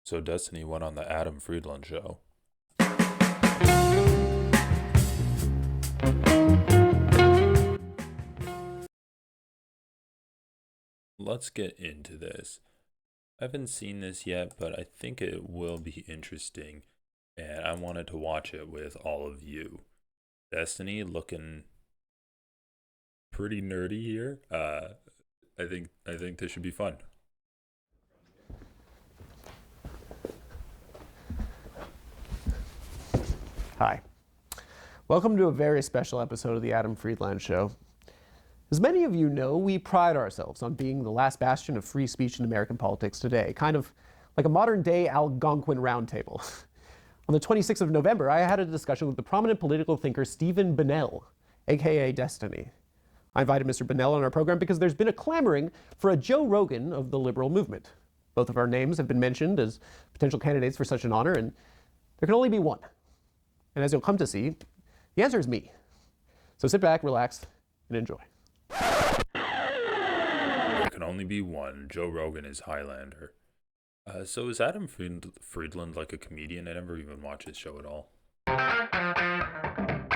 So Destiny went on the Adam Friedland show. Let's get into this. I haven't seen this yet, but I think it will be interesting, and I wanted to watch it with all of you. Destiny looking pretty nerdy here. I think this should be fun. Hi. Welcome to a very special episode of the Adam Friedland Show. As many of you know, we pride ourselves on being the last bastion of free speech in American politics today, kind of like a modern-day Algonquin roundtable. On the 26th of November, I had a discussion with the prominent political thinker Stephen Bunnell, aka Destiny. I invited Mr. Bunnell on our program because there's been a clamoring for a Joe Rogan of the liberal movement. Both of our names have been mentioned as potential candidates for such an honor, and there can only be one. And as you'll come to see, the answer is me. So sit back, relax, and enjoy. There can only be one. Joe Rogan is Highlander. So is Adam Friedland like a comedian? I never even watched his show at all.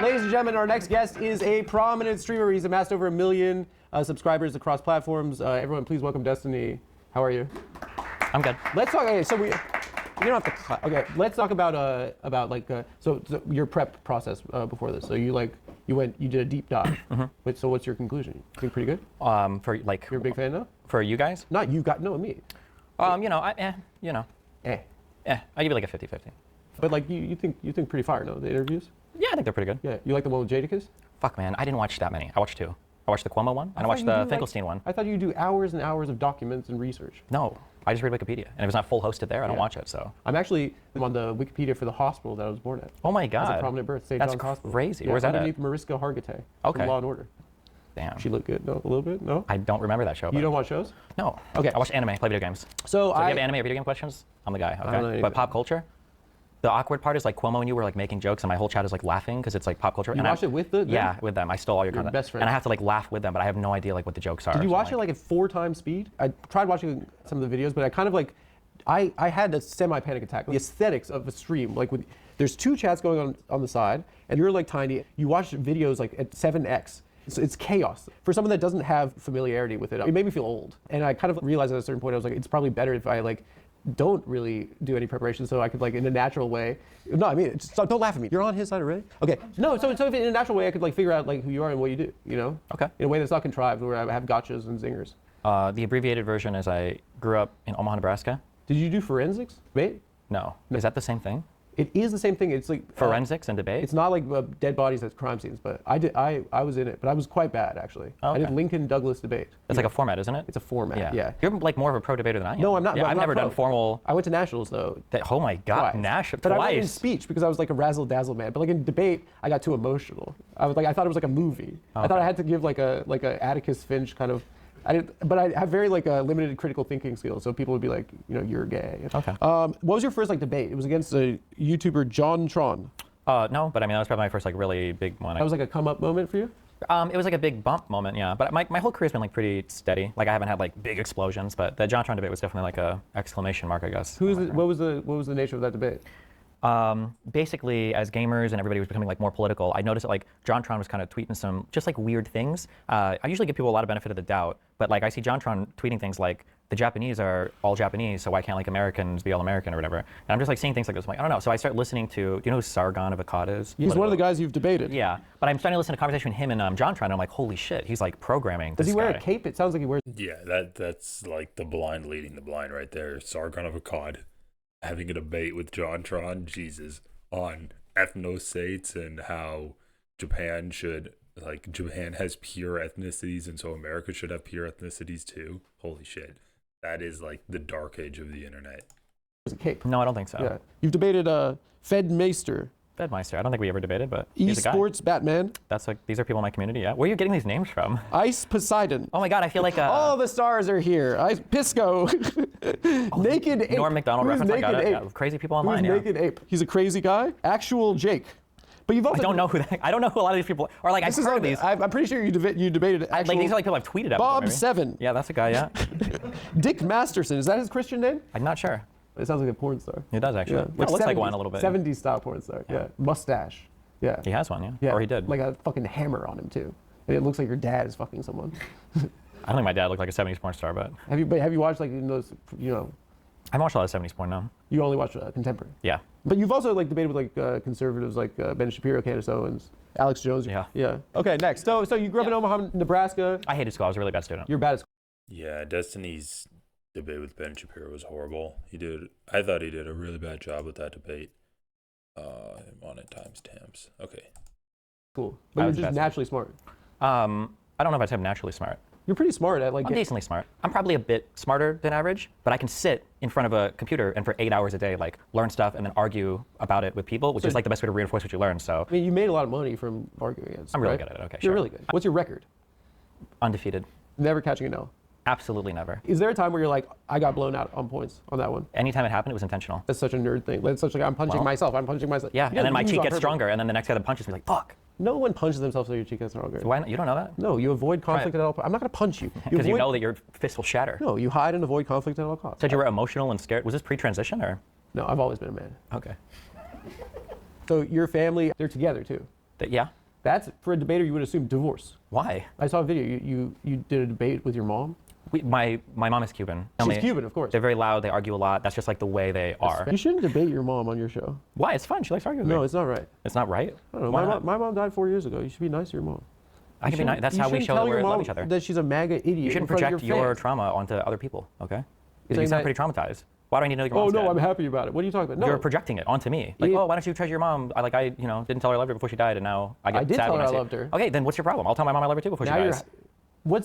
Ladies and gentlemen, our next guest is a prominent streamer. He's amassed over 1 million subscribers across platforms. Everyone, please welcome Destiny. How are you? I'm good. Let's talk. Okay, so you don't have to. Okay, let's talk about so your prep process before this. So you did a deep dive. Mm-hmm. So what's your conclusion? You think pretty good? For like You're a big fan now? for you guys? Not you, got no me. I give you like a 50-50. But like you think pretty fire, no? The interviews? Yeah, I think they're pretty good. Yeah. You like the one with Jadakiss? Fuck man, I didn't watch that many. I watched two. I watched the Cuomo one and I watched the Finkelstein one. I thought you do hours and hours of documents and research. No, I just read Wikipedia, and if it's not full hosted there, I don't watch it. So I'm actually on the Wikipedia for the hospital that I was born at. oh my god, That's a prominent birth, St. That's John's Hospital. crazy. Yeah, Where's that at? underneath Mariska Hargitay. Okay. From Law and Order. Damn. She looked good. No, a little bit. No. I don't remember that show. You but don't watch shows? No. Okay. I watch anime, play video games. So if you have anime or video game questions, I'm the guy. don't know Okay. anything. But pop culture. The awkward part is like Cuomo and you were like making jokes, and my whole chat is like laughing because it's like pop culture. You and watched it with them? Yeah, with them. I stole all your content. best friend. And I have to like laugh with them, but I have no idea like what the jokes are. Did you so watch it like at 4 times speed? I tried watching some of the videos, but I kind of like, I had a semi-panic attack. The aesthetics of a stream, like there's 2 chats going on the side, and you're like tiny. You watch videos like at 7x. It's chaos. For someone that doesn't have familiarity with it, it made me feel old. And I kind of realized at a certain point, I was like, it's probably better if I like don't really do any preparation, so I could like in a natural way. No, I mean, just don't laugh at me. You're on his side already? Okay. No, so if in a natural way, I could like figure out like who you are and what you do, you know? Okay. In a way that's not contrived, where I have gotchas and zingers. The abbreviated version is I grew up in Omaha, Nebraska. Did you do forensics? Debate? No. Is that the same thing? It is the same thing. It's like Forensics and debate? It's not like dead bodies at crime scenes, but I was in it, but I was quite bad actually. Oh, I did okay. Lincoln Douglas debate. It's like a format, isn't it? It's a format. Yeah. You're like more of a pro debater than I am. No, I'm not. Yeah, I'm I've not never pro. done formal. I went to nationals though. Oh my god, Twice. Nash But I went in twice. speech because I was like a razzle dazzle man. But like in debate, I got too emotional. I thought it was like a movie. I thought I had to give like a Atticus Finch kind of. But I have very like limited critical thinking skills, so people would be like, you know, you're gay. Okay. What was your first like debate? It was against a YouTuber, John Tron. No, but I mean that was probably my first like really big one. That was like a come up moment for you? It was like a big bump moment, yeah. But my whole career's been like pretty steady. Like I haven't had like big explosions, but the John Tron debate was definitely like a exclamation mark, I guess. What was the nature of that debate? Basically, as gamers and everybody was becoming like more political, I noticed that like John Tron was kind of tweeting some just like weird things. I usually give people a lot of benefit of the doubt, but like I see John Tron tweeting things like the Japanese are all Japanese, so why can't like Americans be all American or whatever? And I'm just like seeing things like this. I'm like, I don't know. So I start listening to, do you know who Sargon of Akkad is? He's one of the guys you've debated. Yeah, but I'm starting to listen to conversation with him and John Tron, and I'm like, holy shit, he's like programming. Does he this wear guy. a cape? It sounds like he wears. Yeah, that's like the blind leading the blind right there. Sargon of Akkad having a debate with John Tron, Jesus, on ethnostates and how Japan has pure ethnicities, and so America should have pure ethnicities too. Holy shit. That is like the dark age of the internet. A cape. No, I don't think so. Yeah. You've debated Fed Meister, Fedmeister, I don't think we ever debated, but he's a guy. Esports Batman, That's like, these are people in my community, yeah. Where are you getting these names from? Ice Poseidon. Oh my god, I feel like All the stars are here. Pisco. Naked Ape. Norm Macdonald Who's reference, I got Naked it. Ape? Yeah, crazy people Who's online, yeah. Naked Ape? He's a crazy guy. Actual Jake. But you've also I don't know who I don't know who a lot of these people are. Like, I've heard of these. I'm pretty sure you debated actual. Like, these are like people I've tweeted about. Bob maybe. Seven. Yeah, that's a guy, yeah. Dick Masterson. Is that his Christian name? I'm not sure. It sounds like a porn star. It does actually. Yeah. It looks like one a little bit. 70s style porn star. Yeah. Mustache. Yeah. He has one, yeah. Yeah. Or he did. Like a fucking hammer on him too. And it looks like your dad is fucking someone. I don't think my dad looked like a 70s porn star, but Have you watched like those, you know, I haven't watched a lot of 70s porn now. you only watch contemporary. Yeah. But you've also like debated with like conservatives like Ben Shapiro, Candace Owens, Alex Jones. Yeah. Yeah. Okay, next. So you grew up in Omaha, Nebraska. I hated school. I was a really bad student. You're bad at school. Yeah, Destiny's debate with Ben Shapiro was horrible. I thought he did a really bad job with that debate. I'm on it timestamps. Okay. Cool. But I you're was just bad. naturally smart. I don't know if I'd say I'm naturally smart. You're pretty smart at like I'm decently smart. I'm probably a bit smarter than average, but I can sit in front of a computer and for 8 hours a day, like learn stuff and then argue about it with people, which is like the best way to reinforce what you learn. So I mean, you made a lot of money from arguing against. I'm really right? good at it. Okay, You're sure. really good. What's your record? Undefeated. Never catching a no. Absolutely never. Is there a time where you're like, I got blown out on points on that one? Anytime it happened, it was intentional. That's such a nerd thing. That's such like, I'm punching myself. I'm punching myself. Yeah, You and then gotta my use cheek on gets purpose. stronger, and then the next guy that punches me like, fuck. No one punches themselves so your cheek gets stronger. Why not? You don't know that? No, you avoid conflict at all. I'm not gonna punch you. Because you avoid- know that your fist will shatter. No, you hide and avoid conflict at all costs. Said you were emotional and scared. Was this pre-transition or? No, I've always been a man. Okay. So your family, they're together too. Yeah. That's for a debater. You would assume divorce. Why? I saw a video. You did a debate with your mom. My mom is Cuban. She's Cuban, of course. They're very loud. They argue a lot. That's just like the way they are. You shouldn't debate your mom on your show. Why? It's fun. She likes arguing with No, me. it's not right. It's not right. I don't know. Why not? My mom died 4 years ago. You should be nice to your mom. I can be nice. That's how we show that we love each other. That she's a MAGA idiot. You shouldn't in front of project your fans. trauma onto other people, okay? You saying sound that- pretty traumatized. Why do I need to know your Oh mom's no, dead? I'm happy about it. What are you talking about? No, You're projecting it onto me. Like, oh, why don't you treasure your mom? I didn't tell her I loved her before she died, and now I get did sad tell when her I I see it. loved her. Okay, then what's your problem? I'll tell my mom I love her too before she now dies.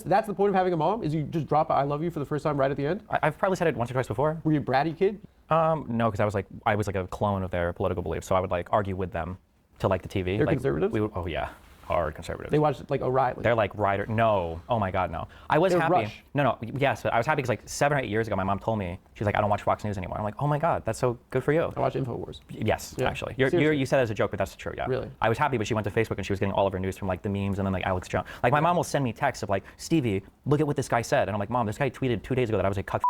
that's the point of having a mom? Is you just drop "I love you" for the first time right at the end? I've probably said it once or twice before. Were you a bratty kid? No, because I was like a clone of their political beliefs, so I would like argue with them to like the TV. They're like, conservatives? Oh yeah, hard conservatives. They watched like O'Reilly. They're like Ryder. No. Oh my God, no. I was They're happy. Rush. No. Yes, but I was happy because like 7 or 8 years ago, my mom told me, she's like, I don't watch Fox News anymore. I'm like, oh my God, that's so good for you. I watch InfoWars. Yes, Yeah. actually. Seriously. You said it as a joke, but that's true, yeah. Really? I was happy, but she went to Facebook and she was getting all of her news from like the memes and then like Alex Jones. Like my mom will send me texts of like, Stevie, look at what this guy said. And I'm like, Mom, this guy tweeted 2 days ago that I was a cuck.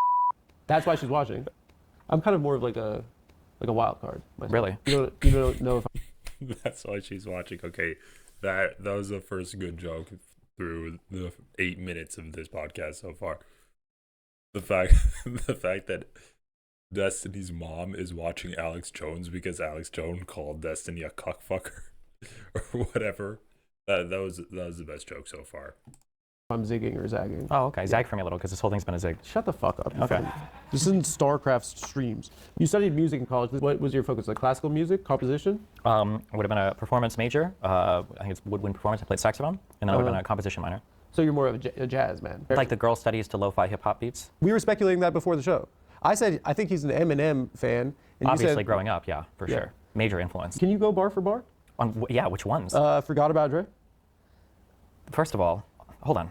That's why she's watching. I'm kind of more of like a wild card myself. Really? You don't know if That's why she's watching. Okay, that was the first good joke through the 8 minutes of this podcast so far. The fact that Destiny's mom is watching Alex Jones because Alex Jones called Destiny a cuckfucker or whatever. That was the best joke so far. I'm zigging or zagging. Oh, okay. Zag for me a little because this whole thing's been a zig. Shut the fuck up. you Okay. fucking- This isn't StarCraft streams. You studied music in college. What was your focus? Like classical music, composition? I would have been a performance major. I think it's woodwind performance. I played saxophone. And then I would have been a composition minor. So you're more of a jazz man. Like the girl studies to lo-fi hip hop beats. We were speculating that before the show. I said I think he's an Eminem fan. And Obviously, you said, growing up, yeah, for Yeah. sure. Major influence. Can you go bar for bar? Yeah, which ones? Forgot About Dre? First of all, hold on.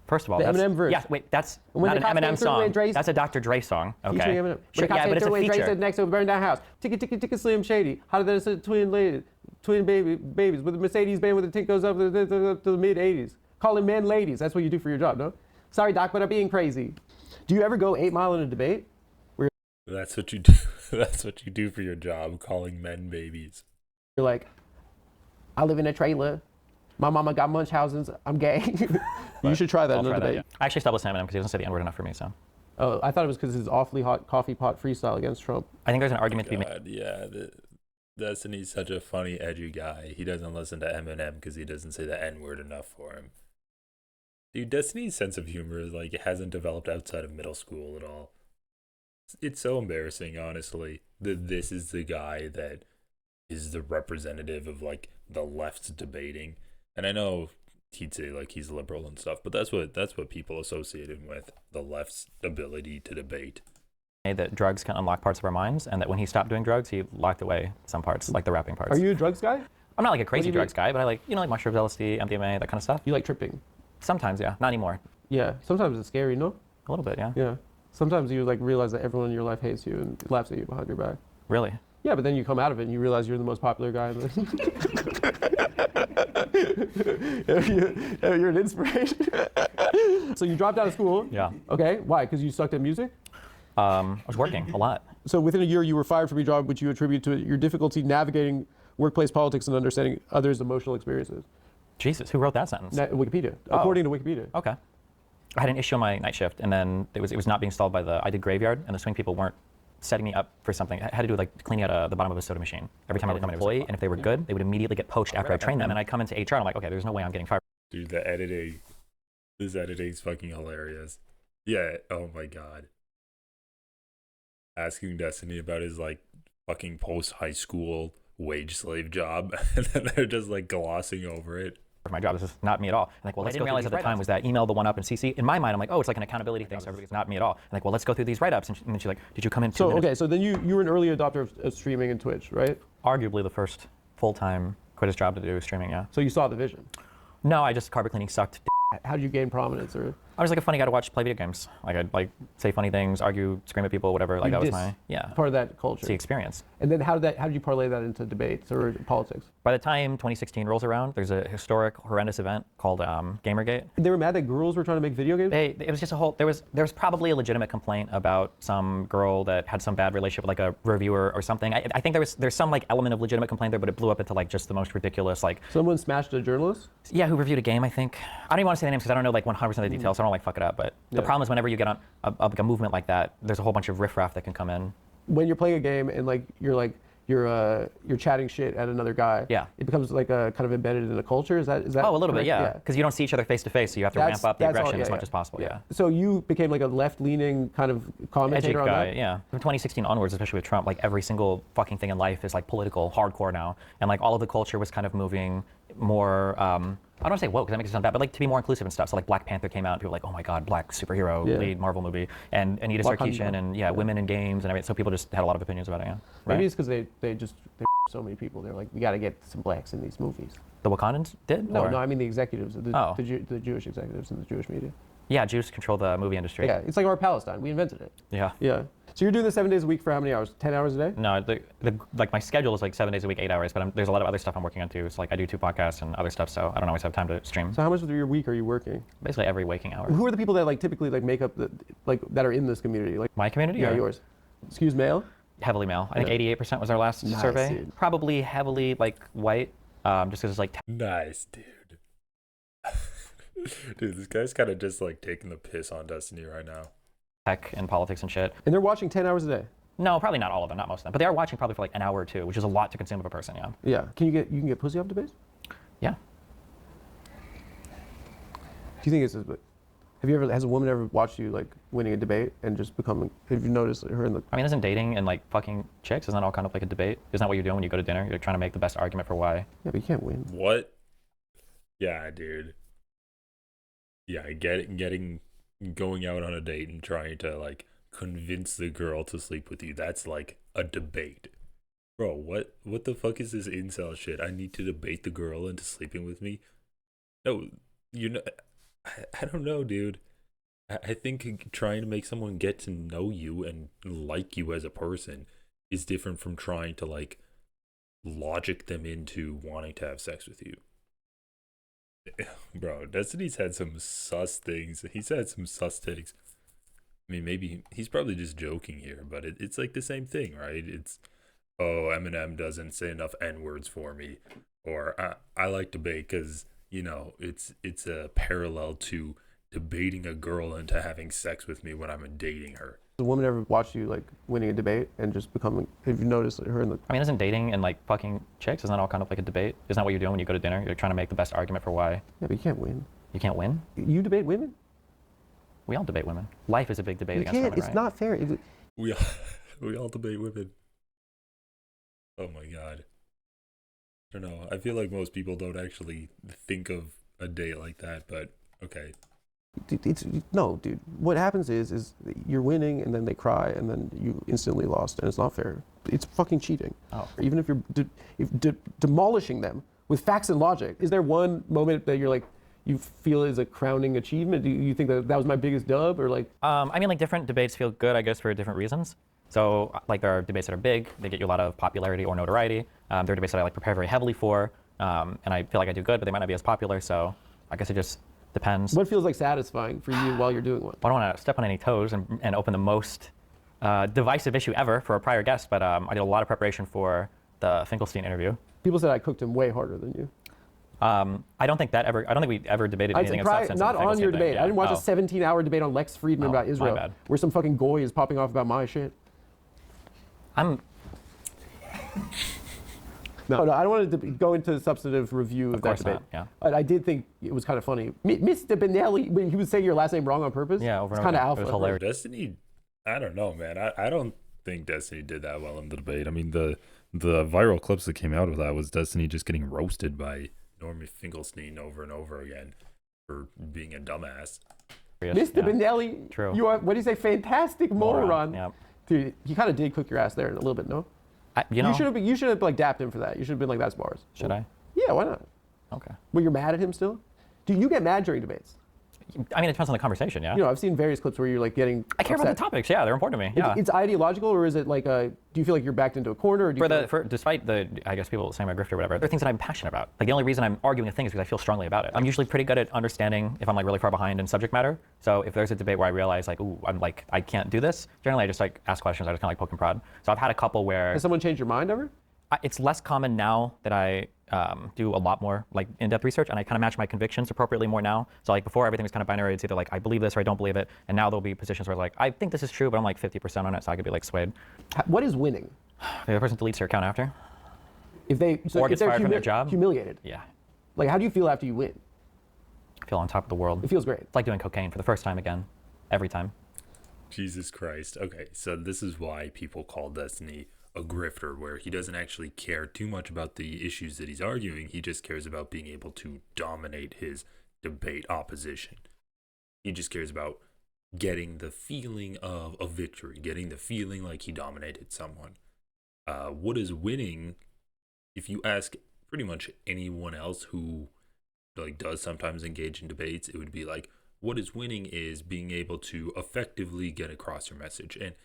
First of all, The that's, Eminem verse. Yeah, wait, that's When not the an cops came Eminem through song. and Dre's- That's a Dr. Dre song. Okay. Featuring Eminem. Sure, yeah, but it's a Dre feature. said next to a burned down house. Ticka Slim Shady. How did that twin ladies, babies with a Mercedes Benz with the tint goes up to the mid 80s. Calling men ladies. That's what you do for your job, no? Sorry, Doc, but I'm being crazy. Do you ever go 8 Mile in a debate? That's what you do. That's what you do for your job, calling men babies. You're like, I live in a trailer. My mama got Munchausen's. I'm gay. You should try that I'll in a try that, debate. yeah. I actually stopped listening to Eminem because he doesn't say the N-word enough for me, so. Oh, I thought it was because his awfully hot coffee pot freestyle against Trump. I think there's an argument to be made. God, yeah. Destiny's such a funny, edgy guy. He doesn't listen to Eminem because he doesn't say the N-word enough for him. Dude, Destiny's sense of humor is like it hasn't developed outside of middle school at all. It's so embarrassing, honestly, that this is the guy that is the representative of like the left's debating. And I know he'd say like he's liberal and stuff, but that's what people associate him with, the left's ability to debate. That drugs can unlock parts of our minds, and that when he stopped doing drugs, he locked away some parts, like the rapping parts. Are you a drugs guy? I'm not like a crazy do you drugs guy, but I like, like mushrooms, LSD, MDMA, that kind of stuff. You like tripping? Sometimes, yeah. Not anymore. Yeah. Sometimes it's scary, no? A little bit, yeah. Yeah. Sometimes you like realize that everyone in your life hates you and laughs at you behind your back. Really? Yeah, but then you come out of it and you realize you're the most popular guy in the you're an inspiration. So you dropped out of school. Yeah. Okay. Why? Because you sucked at music? I was working a lot. So within a year, you were fired from your job, which you attribute to your difficulty navigating workplace politics and understanding others' emotional experiences. Jesus, who wrote that sentence? Wikipedia, Oh. according to Wikipedia. Okay. I had an issue on my night shift, and then it was not being stalled by I did graveyard, and the swing people weren't setting me up for something. I had to do like cleaning out the bottom of a soda machine. Every time I would come in, employee, and if they were good, they would immediately get poached after I trained them. And I'd come into HR, and I'm like, okay, there's no way I'm getting fired. Dude, the editing. This editing's fucking hilarious. Yeah, oh my god. Asking Destiny about his like fucking post-high school wage slave job, and then they're just like glossing over it. My job, this is not me at all. I'm like, well, I didn't realize at the time was that email the one up in CC. In my mind, I'm like, oh, it's like an accountability thing, so everybody's not me at all. I'm like, well, let's go through these write-ups. And then she's like, did you come in 2 minutes? Okay, so then you were an early adopter of streaming and Twitch, right? Arguably the first full-time quit his job to do streaming, yeah. So you saw the vision. No, I just carpet cleaning sucked. How did you gain prominence? Or I was like a funny guy to watch play video games. Like I'd like say funny things, argue, scream at people, whatever. Like that was my part of that culture. It's the experience. And then how did you parlay that into debates or politics? By the time 2016 rolls around, there's a historic, horrendous event called Gamergate. They were mad that girls were trying to make video games? It was just a whole, there was probably a legitimate complaint about some girl that had some bad relationship with like a reviewer or something. I think there's some like element of legitimate complaint there, but it blew up into like just the most ridiculous like. Someone smashed a journalist? Yeah, who reviewed a game, I think. I don't even want to say the names because I don't know like 100% of the details, so I don't like fuck it up. But the problem is whenever you get on like a movement like that, there's a whole bunch of riffraff that can come in. When you're playing a game and like you're chatting shit at another guy. Yeah. It becomes like a kind of embedded in the culture. Is that? Oh, a little correct? bit, yeah. Because you don't see each other face to face, so you have to ramp up the aggression as much as possible. Yeah. So you became like a left-leaning kind of commentator on guy, that? yeah. From 2016 onwards, especially with Trump, like every single fucking thing in life is like political, hardcore now, and like all of the culture was kind of moving more. I don't want to say woke because that makes it sound bad, but like to be more inclusive and stuff. So like Black Panther came out, and people were like, oh my god, black superhero lead Marvel movie, and Anita Sarkeesian, and women in games and everything. So people just had a lot of opinions about it. Yeah. Maybe it's because they so many people. They're like, we got to get some blacks in these movies. The Wakandans did? No, I mean the executives, the Jewish executives in the Jewish media. Yeah, Jews control the movie industry. Yeah, it's like our Palestine. We invented it. Yeah. Yeah. So you're doing this 7 days a week for how many hours? 10 hours a day? No, like my schedule is like 7 days a week, 8 hours, but there's a lot of other stuff I'm working on too. So like I do 2 podcasts and other stuff, so I don't always have time to stream. So how much of your week are you working? Basically every waking hour. Who are the people that like typically like make up that are in this community? Like my community? Yeah, or? yours. Excuse male? Heavily male. I think 88% was our last survey. Dude. Probably heavily like white, just because it's like. Nice, dude. Dude, this guy's kind of just like taking the piss on Destiny right now. Tech and politics and shit. And they're watching 10 hours a day? No, probably not all of them, not most of them. But they are watching probably for like an hour or two, which is a lot to consume of a person, yeah. Yeah. You can get pussy off debate? Yeah. Do you think has a woman ever watched you like winning a debate and just becoming, have you noticed her in the... I mean, isn't dating and like fucking chicks, isn't that all kind of like a debate? Isn't that what you're doing when you go to dinner? You're trying to make the best argument for why. Yeah, but you can't win. What? Yeah, dude. Yeah, going out on a date and trying to like convince the girl to sleep with you, that's like a debate. Bro, what the fuck is this incel shit? I need to debate the girl into sleeping with me? No, I don't know, dude. I think trying to make someone get to know you and like you as a person is different from trying to like logic them into wanting to have sex with you. Bro, Destiny's had some sus things. He's had some sus titties. I mean, maybe he's probably just joking here, but it's like the same thing, right? It's, oh, Eminem doesn't say enough N-words for me. Or I like debate because, it's a parallel to debating a girl into having sex with me when I'm dating her. Has a woman ever watched you like winning a debate and just becoming, have you noticed her in the... I mean, isn't dating and like fucking chicks, isn't that all kind of like a debate? Isn't that what you're doing when you go to dinner? You're trying to make the best argument for why. Yeah, but you can't win. You can't win? You debate women? We all debate women. Life is a big debate You against can't, women, it's right? not fair. We all debate women. Oh my god. I don't know. I feel like most people don't actually think of a date like that, but okay. No, dude. What happens is you're winning and then they cry and then you instantly lost and it's not fair. It's fucking cheating. Oh. Even if you're demolishing them with facts and logic. Is there one moment that you're like, you feel is a crowning achievement? Do you think that was my biggest dub or like? I mean, like different debates feel good, I guess, for different reasons. So like there are debates that are big, they get you a lot of popularity or notoriety. There are debates that I like prepare very heavily for, and I feel like I do good, but they might not be as popular. So I guess it just depends. What feels like satisfying for you while you're doing one? I don't want to step on any toes and open the most divisive issue ever for a prior guest, but I did a lot of preparation for the Finkelstein interview. People said I cooked him way harder than you. I don't think we ever debated anything of substance. Not on your debate. Yeah. I didn't watch a 17-hour debate on Lex Friedman about Israel, bad. where some fucking goy is popping off about my shit. No, I don't want to go into the substantive review of that debate. Yeah. I did think it was kind of funny. Mr. Benelli, when he would say your last name wrong on purpose. Yeah, over it's and over. kind of It alpha. was hilarious. Destiny, I don't know, man. I don't think Destiny did that well in the debate. I mean, the viral clips that came out of that was Destiny just getting roasted by Norman Finkelstein over and over again for being a dumbass. Mr. Benelli, True. You are, what do you say, fantastic moron. Yeah. Dude, he kind of did cook your ass there a little bit, no? You should have like dapped him for that. You should have been like, that's bars. Should I? Yeah, why not? Okay. Well, you're mad at him still? Do you get mad during debates? I mean, it depends on the conversation, yeah. You know, I've seen various clips where you're like getting I care about the topics, yeah, they're important to me. Yeah. It's ideological, or is it like do you feel like you're backed into a corner? Or do you Despite the, I guess people saying I'm a grifter or whatever, there are things that I'm passionate about. Like the only reason I'm arguing a thing is because I feel strongly about it. I'm usually pretty good at understanding if I'm like really far behind in subject matter. So if there's a debate where I realize like, ooh, I'm like, I can't do this, generally I just like ask questions, I just kind of like poke and prod. So I've had a couple where... Has someone changed your mind ever? It's less common now that I do a lot more like in-depth research, and I kind of match my convictions appropriately more now. So like before, everything was kind of binary. It's either like I believe this or I don't believe it. And now there'll be positions where like I think this is true, but I'm like 50% on it, so I could be like swayed. What is winning? The other person deletes their account after. If they're fired from their job. Humiliated. Yeah. Like, how do you feel after you win? I feel on top of the world. It feels great. It's like doing cocaine for the first time again, every time. Jesus Christ. Okay, so this is why people call Destiny a grifter, where he doesn't actually care too much about the issues that he's arguing. He just cares about being able to dominate his debate opposition. He just cares about getting the feeling of a victory, getting the feeling like he dominated someone. What is winning? If you ask pretty much anyone else who like does sometimes engage in debates, it would be like, what is winning is being able to effectively get across your message. And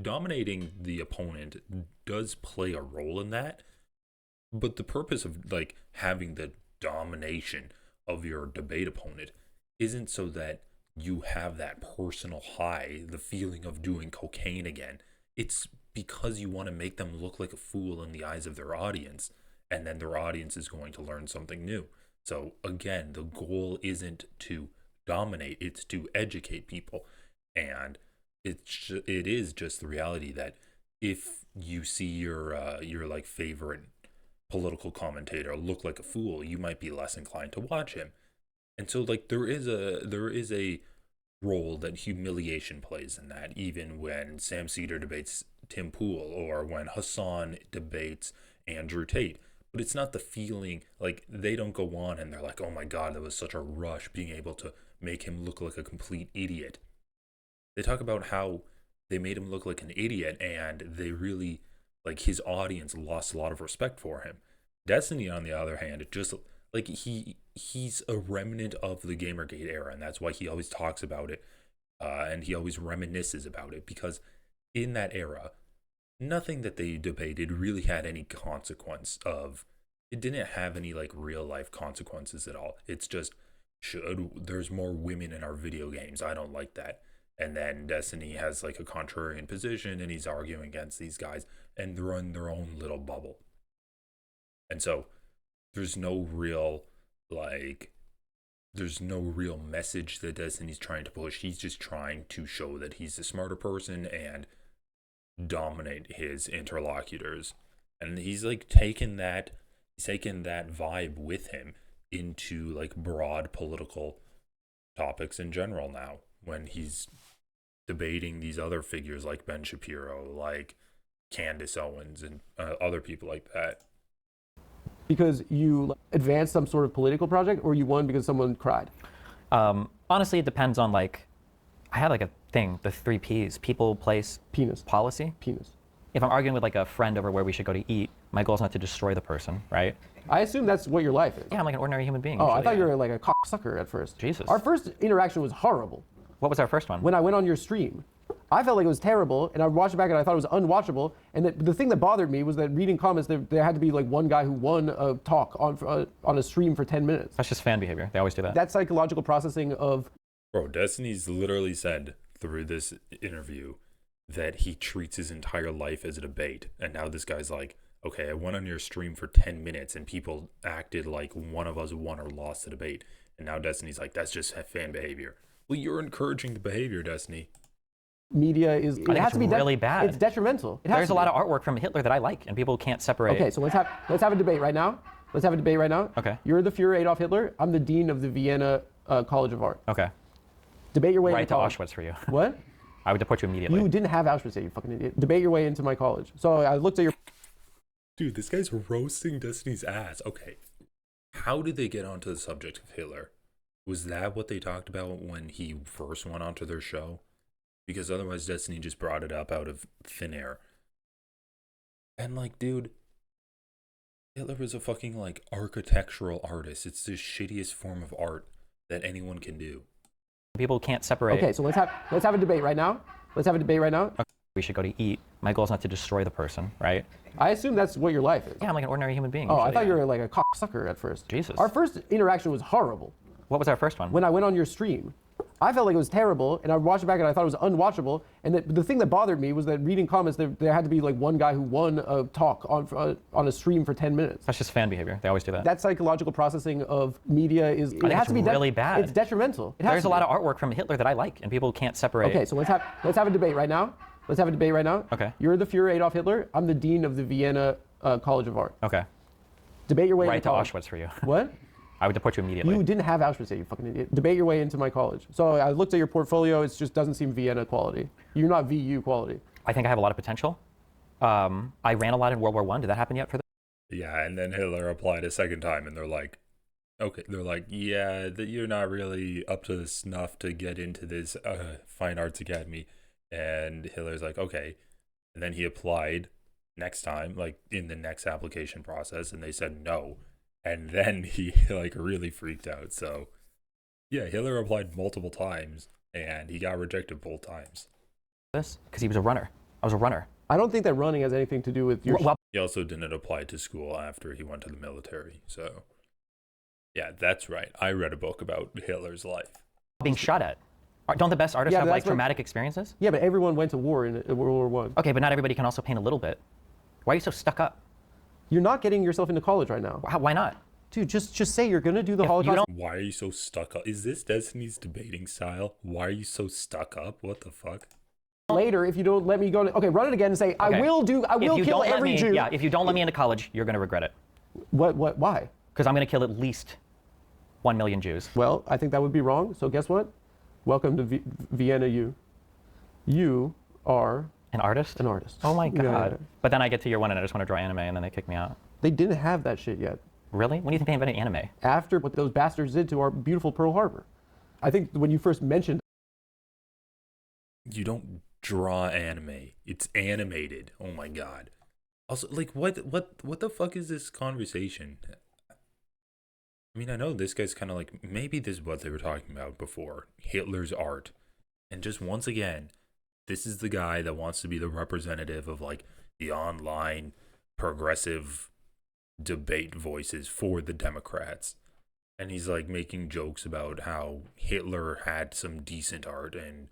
dominating the opponent does play a role in that, but the purpose of like having the domination of your debate opponent isn't so that you have that personal high, the feeling of doing cocaine again. It's because you want to make them look like a fool in the eyes of their audience, and then their audience is going to learn something new. So again, the goal isn't to dominate, it's to educate people. And it is just the reality that if you see your like favorite political commentator look like a fool, you might be less inclined to watch him. And so like there is a role that humiliation plays in that, even when Sam Cedar debates Tim Pool or when Hassan debates Andrew Tate. But it's not the feeling, like they don't go on and they're like, oh my God, that was such a rush being able to make him look like a complete idiot. They talk about how they made him look like an idiot, and they really, like, his audience lost a lot of respect for him. Destiny, on the other hand, it just, like, he's a remnant of the Gamergate era, and that's why he always talks about it, and he always reminisces about it, because in that era, nothing that they debated really had any consequence of, it didn't have any, like, real-life consequences at all. It's just, there's more women in our video games. I don't like that. And then Destiny has like a contrarian position, and he's arguing against these guys, and they're in their own little bubble. And so there's no real message that Destiny's trying to push. He's just trying to show that he's the smarter person and dominate his interlocutors. And he's like taken that vibe with him into like broad political topics in general now, when he's debating these other figures like Ben Shapiro, like Candace Owens, and other people like that. Because you advanced some sort of political project, or you won because someone cried? Honestly, it depends on like, I had like a thing, the 3 Ps, people, place, Penis. policy. Penis. If I'm arguing with like a friend over where we should go to eat, my goal is not to destroy the person, right? I assume that's what your life is. Yeah, I'm like an ordinary human being. Oh, usually, I thought yeah. you were like a cocksucker at first. Jesus. Our first interaction was horrible. What was our first one? When I went on your stream, I felt like it was terrible, and I watched it back and I thought it was unwatchable. And the thing that bothered me was that reading comments, there had to be like one guy who won a talk on a stream for 10 minutes. That's just fan behavior. They always do that. That psychological processing of... Bro, Destiny's literally said through this interview that he treats his entire life as a debate. And now this guy's like, okay, I went on your stream for 10 minutes and people acted like one of us won or lost the debate. And now Destiny's like, that's just fan behavior. Well, you're encouraging the behavior, Destiny. Media is, it think has it's to be really bad. It's detrimental. It has There's to a lot be. of artwork from Hitler that I like, and people can't separate. Okay, so let's have a debate right now. Let's have a debate right now. Okay. You're the Führer Adolf Hitler. I'm the dean of the Vienna College of Art. Okay. Debate your way Right into to college. Auschwitz for you. What? I would deport you immediately. You didn't have Auschwitz yet, you fucking idiot. Debate your way into my college. So I looked at your. Dude, this guy's roasting Destiny's ass. Okay. How did they get onto the subject of Hitler? Was that what they talked about when he first went onto their show? Because otherwise Destiny just brought it up out of thin air. And like, dude, Hitler was a fucking like architectural artist. It's the shittiest form of art that anyone can do. People can't separate. Okay, so let's have a debate right now. Let's have a debate right now. We should go to eat. My goal is not to destroy the person, right? I assume that's what your life is. Yeah, I'm like an ordinary human being. Oh, I usually. thought you were like a cocksucker at first. Jesus. Our first interaction was horrible. What was our first one? When I went on your stream, I felt like it was terrible, and I watched it back and I thought it was unwatchable. And the thing that bothered me was that reading comments, there had to be like one guy who won a talk on a stream for 10 minutes. That's just fan behavior. They always do that. That psychological processing of media is, it think has it's to be really bad. It's detrimental. It has There's to a lot be. of artwork from Hitler that I like, and people can't separate. Okay, so let's have a debate right now. Let's have a debate right now. Okay. You're the Führer Adolf Hitler. I'm the dean of the Vienna College of Art. Okay. Debate your way Right into to college. Auschwitz for you. What? I would deport you immediately. You didn't have Auschwitz yet, you fucking idiot. Debate your way into my college. So I looked at your portfolio. It just doesn't seem Vienna quality. You're not VU quality. I think I have a lot of potential. I ran a lot in World War I. Did that happen yet for the? Yeah, and then Hitler applied a second time, and they're like, okay, they're like, yeah, that you're not really up to the snuff to get into this fine arts academy. And Hitler's like, okay. And then he applied next time, like in the next application process, and they said no. And then he like really freaked out. So yeah, Hitler applied multiple times, and he got rejected both times. This? Because he was a runner. I was a runner. I don't think that running has anything to do with your. Well, He also didn't apply to school after he went to the military. So yeah, that's right. I read a book about Hitler's life. being shot at. Don't the best artists Yeah, have but like that's what- traumatic experiences? Yeah, but everyone went to war in World War I. Okay, but not everybody can also paint a little bit. Why are you so stuck up? You're not getting yourself into college right now. Why not? Dude, just say you're gonna do the If you Holocaust. don't- Why are you so stuck up? Is this Destiny's debating style? Why are you so stuck up? What the fuck? Later, if you don't let me go, okay, run it again and say, I Okay. will If you kill don't let every me, Jew. Yeah, if you don't let me into college, you're going to regret it. Why? Because I'm going to kill at least 1 million Jews. Well, I think that would be wrong. So guess what? Welcome to Vienna, you. You are An artist? an artist. Oh my Yeah, God. yeah. But then I get to year one and I just want to draw anime and then they kick me out. They didn't have that shit yet. Really? When do you think they invented anime? After what those bastards did to our beautiful Pearl Harbor. I think when you first mentioned You don't draw anime. It's animated. Oh my god. Also, like, what the fuck is this conversation? I mean, I know this guy's kind of like, maybe this is what they were talking about before. Hitler's art. And just once again, this is the guy that wants to be the representative of like the online progressive debate voices for the Democrats. And he's like making jokes about how Hitler had some decent art and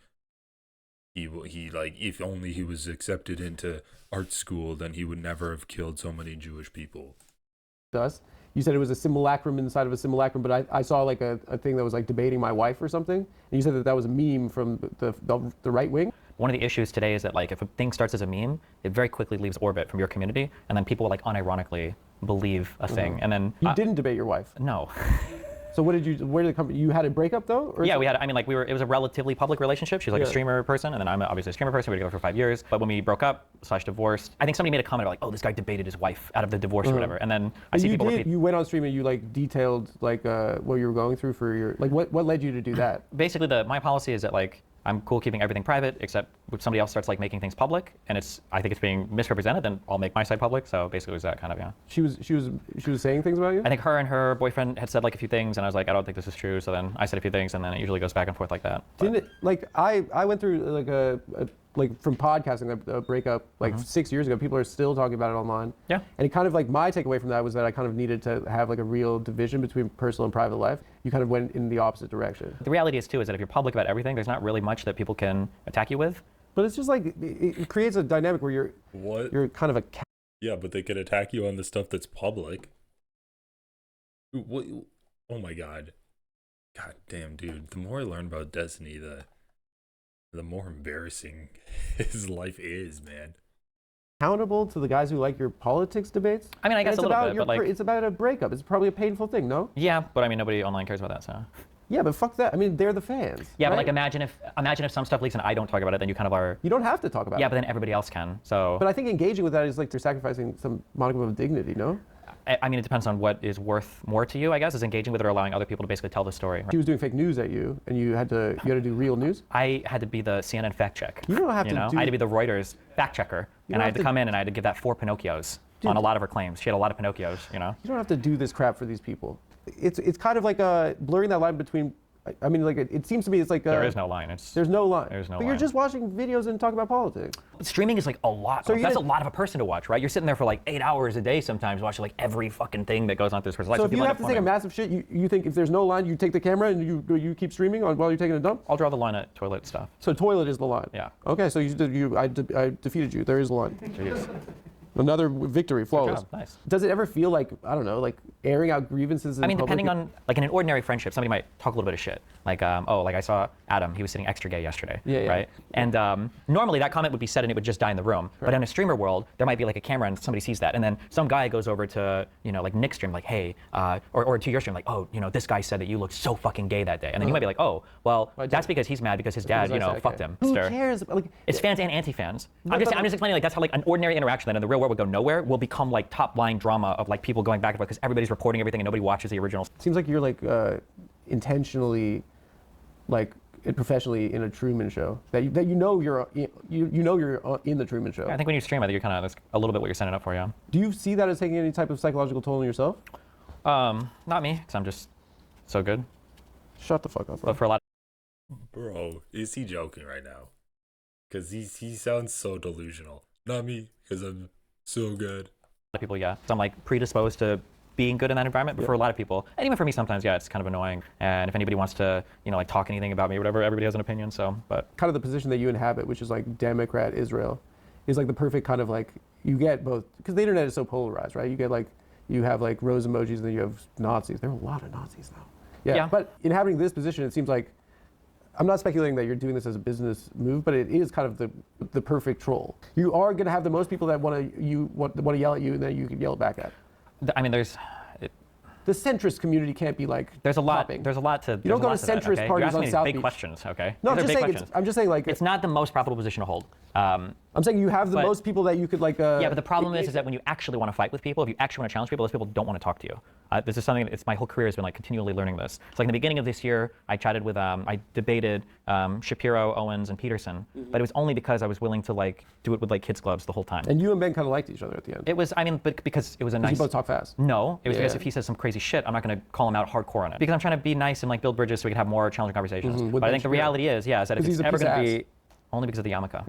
he like, if only he was accepted into art school, then he would never have killed so many Jewish people. us, you said it was a simulacrum inside of a simulacrum, but I saw like a thing that was like debating my wife or something. And you said that that was a meme from the right wing. One of the issues today is that like if a thing starts as a meme, it very quickly leaves orbit from your community and then people like unironically believe a thing. And then You didn't debate your wife. no. So where did it come? You had a breakup though? Or Yeah, we had, I mean, like it was a relatively public relationship. She's like a Yeah. streamer person, and then I'm obviously a streamer person. We were together for 5 years. But when we broke up / divorced, I think somebody made a comment about like, oh, this guy debated his wife out of the divorce or whatever. And then I see you people did. repeat. You went on stream and you like detailed like what you were going through for your like what led you to do that? Basically, my policy is that like I'm cool keeping everything private, except if somebody else starts like making things public, and I think it's being misrepresented, then I'll make my side public. So basically, it was that kind of, yeah. She was saying things about you. I think her and her boyfriend had said like a few things, and I was like, I don't think this is true. So then I said a few things, and then it usually goes back and forth like that. But Didn't it, like I went through like a like from podcasting a breakup like 6 years ago. People are still talking about it online. Yeah. And it kind of like my takeaway from that was that I kind of needed to have like a real division between personal and private life. You kind of went in the opposite direction. the reality is too is that if you're public about everything, there's not really much that people can attack you with. But it's just like it creates a dynamic where What? you're kind of a Yeah, but they could attack you on the stuff that's public. What? Oh my god. God damn, dude. The more I learn about Destiny, the more embarrassing his life is, man. accountable to the guys who like your politics debates. I mean, I guess it's a little about bit, but like, it's about a breakup. It's probably a painful thing, no? yeah, but I mean, nobody online cares about that, so. Yeah, but fuck that. I mean, they're the fans. Yeah, right? but like, imagine if some stuff leaks and I don't talk about it, then you kind of are. You don't have to talk about Yeah, it. but then everybody else can. So. But I think engaging with that is like they're sacrificing some modicum of dignity, no? I mean, it depends on what is worth more to you, I guess, is engaging with it or allowing other people to basically tell the story. She was doing fake news at you, and you had to do real news. I had to be the CNN fact check. You don't have to do. I had to be the Reuters fact checker, and I had to come in and I had to give that 4 Pinocchios on a lot of her claims. She had a lot of Pinocchios, you know. You don't have to do this crap for these people. It's kind of like blurring that line between. I mean, like it seems to me it's like There is no line. there's no line. There's no but you're line. just watching videos and talking about politics. Streaming is like a lot. So you That's a didn't- lot of a person to watch, right? You're sitting there for like 8 hours a day sometimes watching like every fucking thing that goes on through this person's life. So if you people have end to take a up massive shit, you think if there's no line, you take the camera and you keep streaming while you're taking a dump. I'll draw the line at toilet stuff. So toilet is the line. Yeah. Okay, so I defeated you. There is a line. Jeez. Another victory, flawless. job, nice. Does it ever feel like, I don't know, like airing out grievances in I mean, public? depending on, like in an ordinary friendship, somebody might talk a little bit of shit. Like, like I saw Adam, he was sitting extra gay yesterday, Yeah, yeah. right? And normally that comment would be said and it would just die in the room. But in a streamer world, there might be like a camera and somebody sees that. And then some guy goes over to, like Nick's stream, like, hey, or to your stream, like, oh, this guy said that you looked so fucking gay that day. And then you might be like, oh, well, that's because he's mad because his dad, Because I said, fucked okay. him. Who Stir. cares? Like, It's fans and anti-fans. I'm just explaining like that's how like an ordinary interaction that in the real world would go nowhere will become like top line drama of like people going back and forth because everybody's reporting everything and nobody watches the original. seems like you're like intentionally, like professionally in a Truman Show. That you know you're in the Truman Show. I think when you stream, I think you're kind of that's a little bit what you're setting up for, yeah. Do you see that as taking any type of psychological toll on yourself? Not me, because I'm just so good. Shut the fuck up, bro. But for a lot Bro, is he joking right now? Because he sounds so delusional. Not me, because I'm so good. of people, yeah. So I'm like predisposed to being good in that environment, but for a lot of people, and even for me sometimes, yeah, it's kind of annoying. And if anybody wants to, like talk anything about me or whatever, everybody has an opinion, so, but. Kind of the position that you inhabit, which is like Democrat Israel, is like the perfect kind of like, you get both, because the internet is so polarized, right? You have like rose emojis and then you have Nazis. There are a lot of Nazis now. Yeah. But inhabiting this position, it seems like, I'm not speculating that you're doing this as a business move, but it is kind of the perfect troll. You are going to have the most people that want to yell at you, and then you can yell back at. I mean, The centrist community can't be like. there's a lot. popping. There's a lot to. You don't go to centrist okay? parties You're asking on me South big Beach. questions, okay? No, These are big I'm questions. just saying like. It's not the most profitable position to hold. I'm saying you have the but- most people that you could like. Yeah, but the problem is that when you actually want to fight with people, if you actually want to challenge people, those people don't want to talk to you. This is something. It's my whole career has been like continually learning this. So like in the beginning of this year, I chatted with, I debated Shapiro, Owens, and Peterson, but it was only because I was willing to like do it with like kids' gloves the whole time. And you and Ben kind of liked each other at the end. It was, I mean, but because it was a nice. You both talk fast. No, it was because Yeah. if he says some crazy shit, I'm not going to call him out hardcore on it. Because I'm trying to be nice and like build bridges so we can have more challenging conversations. with But I Ben think the Shapiro. reality is, yeah, is that if 'Cause he's it's a ever piece of going to ass. be only because of the yarmulke.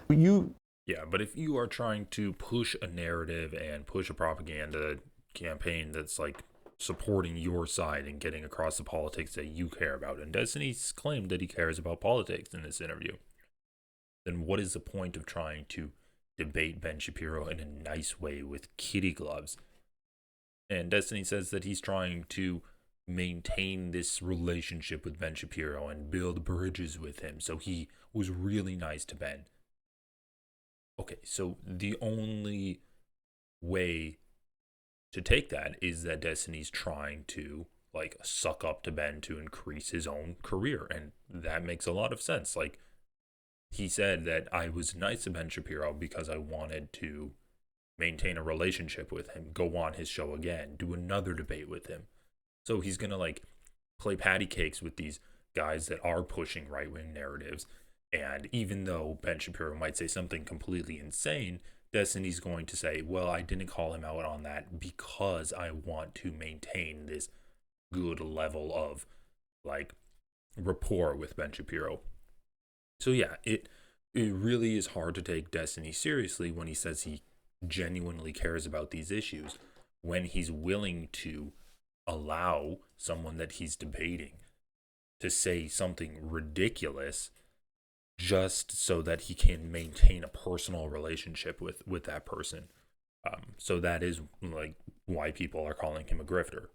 But you. Yeah, but if you are trying to push a narrative and push a propaganda campaign that's like supporting your side and getting across the politics that you care about, and Destiny's claimed that he cares about politics in this interview, then what is the point of trying to debate Ben Shapiro in a nice way with kitty gloves? And Destiny says that he's trying to maintain this relationship with Ben Shapiro and build bridges with him, so he was really nice to Ben. Okay, so the only way to take that is that Destiny's trying to like suck up to Ben to increase his own career, and that makes a lot of sense. Like he said that I was nice to Ben Shapiro because I wanted to maintain a relationship with him, go on his show again, do another debate with him. So he's gonna like play patty cakes with these guys that are pushing right-wing narratives. And even though Ben Shapiro might say something completely insane, Destiny's going to say, well, I didn't call him out on that because I want to maintain this good level of like rapport with Ben Shapiro. So yeah, it really is hard to take Destiny seriously when he says he genuinely cares about these issues, when he's willing to allow someone that he's debating to say something ridiculous just so that he can maintain a personal relationship with that person. So that is like why people are calling him a grifter.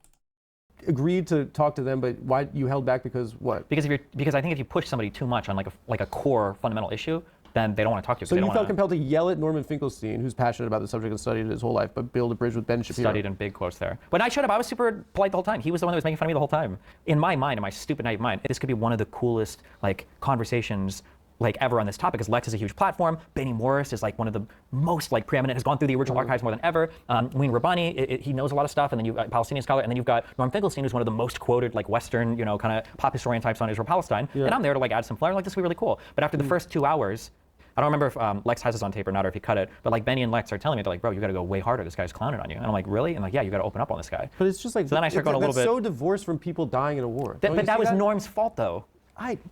Agreed to talk to them, but why you held back? Because what? Because I think if you push somebody too much on like a core fundamental issue, then they don't want to talk to you. So you felt compelled to yell at Norman Finkelstein, who's passionate about the subject and studied it his whole life, but build a bridge with Ben Shapiro. Studied in big quotes there. When I showed up, I was super polite the whole time. He was the one that was making fun of me the whole time. In my mind, in my stupid naive mind, this could be one of the coolest like conversations like ever on this topic, because Lex is a huge platform. Benny Morris is like one of the most like preeminent, has gone through the original archives more than ever. Wayne Rabbani, he knows a lot of stuff, and then you've got Palestinian scholar, and then you've got Norm Finkelstein, who's one of the most quoted like Western, kind of pop historian types on Israel-Palestine. Yeah. And I'm there to like add some flair. Like, this would be really cool. But after the first 2 hours, I don't remember if Lex has this on tape or not, or if he cut it, but like Benny and Lex are telling me, they're like, bro, you got to go way harder. This guy's clowning on you. And I'm like, really? And like, yeah, you got to open up on this guy. But it's just like, so then I start going a little bit. That's so divorced from people dying in a war. But that was Norm's fault, though.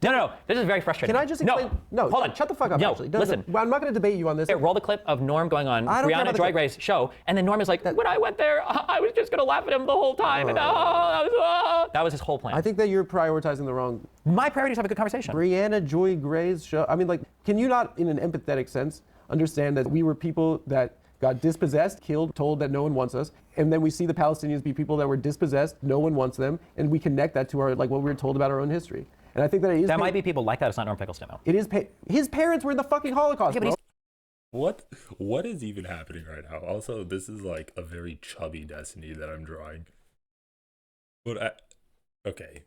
No. This is very frustrating. Can I just explain? No, hold on. Shut the fuck up, actually. Listen. I'm not going to debate you on this. Roll the clip of Norm going on Brianna Joy Gray's show, and then Norm is like, when I went there, I was just going to laugh at him the whole time, and that was his whole plan. I think that you're prioritizing the wrong... My priority is to have a good conversation. Brianna Joy Gray's show, I mean, like, can you not, in an empathetic sense, understand that we were people that got dispossessed, killed, told that no one wants us, and then we see the Palestinians be people that were dispossessed, no one wants them, and we connect that to our, like, what we were told about our own history. And I think that it is... There might be people like that. It's not Norm Finkelstein, though. It is... His parents were in the fucking Holocaust, yeah, bro. What is even happening right now? Also, this is like a very chubby Destiny that I'm drawing. But okay.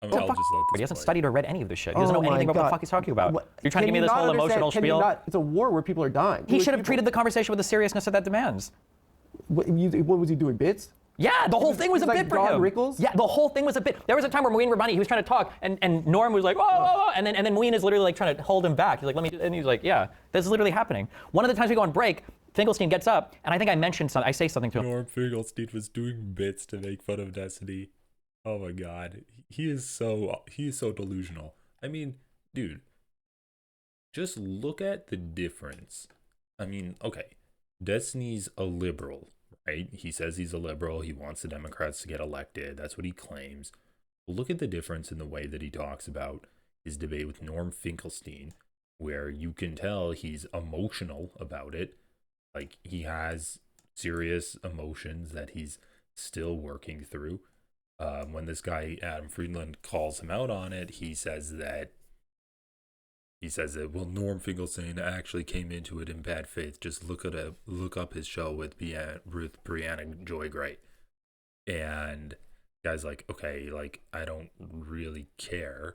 I mean, I'll just let this He hasn't play. studied or read any of this shit. He doesn't know anything about what the fuck he's talking about. You're trying to give me this whole emotional spiel? It's a war where people are dying. He should have treated the conversation with the seriousness that demands. What was he doing, bits? Yeah, the whole thing was a bit for him. Rickles? Yeah, the whole thing was a bit. There was a time where Wayne Rabbani, he was trying to talk, and Norm was like, whoa, and then Wayne is literally like trying to hold him back. He's like, let me, and he's like, yeah, this is literally happening. One of the times we go on break, Finkelstein gets up, and I think I mentioned something, I say something to him. Norm Finkelstein was doing bits to make fun of Destiny. Oh my god, he is so delusional. I mean, dude, just look at the difference. I mean, okay, Destiny's a liberal. Right? He says he's a liberal. He wants the Democrats to get elected. That's what he claims. Look at the difference in the way that he talks about his debate with Norm Finkelstein, where you can tell he's emotional about it. Like, he has serious emotions that he's still working through. When this guy, Adam Friedland, calls him out on it, he says that, well, Norm Finkelstein actually came into it in bad faith. Just look up his show with Brianna Joy Gray. And guy's like, okay, like, I don't really care.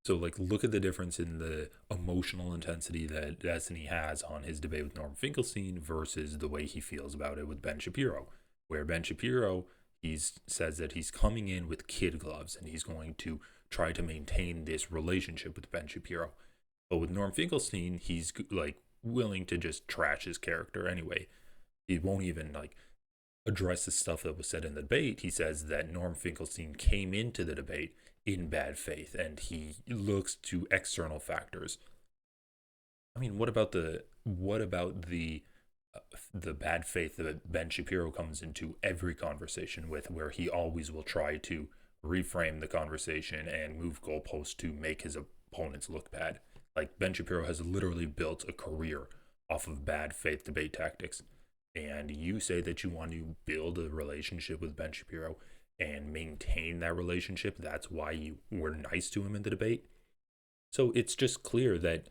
So like, look at the difference in the emotional intensity that Destiny has on his debate with Norm Finkelstein versus the way he feels about it with Ben Shapiro, where Ben Shapiro, he says that he's coming in with kid gloves and he's going to try to maintain this relationship with Ben Shapiro. But with Norm Finkelstein, he's like willing to just trash his character anyway. He won't even like address the stuff that was said in the debate. He says that Norm Finkelstein came into the debate in bad faith and he looks to external factors. I mean, what about the bad faith that Ben Shapiro comes into every conversation with, where he always will try to reframe the conversation and move goalposts to make his opponents look bad. Like, Ben Shapiro has literally built a career off of bad faith debate tactics. And you say that you want to build a relationship with Ben Shapiro and maintain that relationship. That's why you were nice to him in the debate. So it's just clear that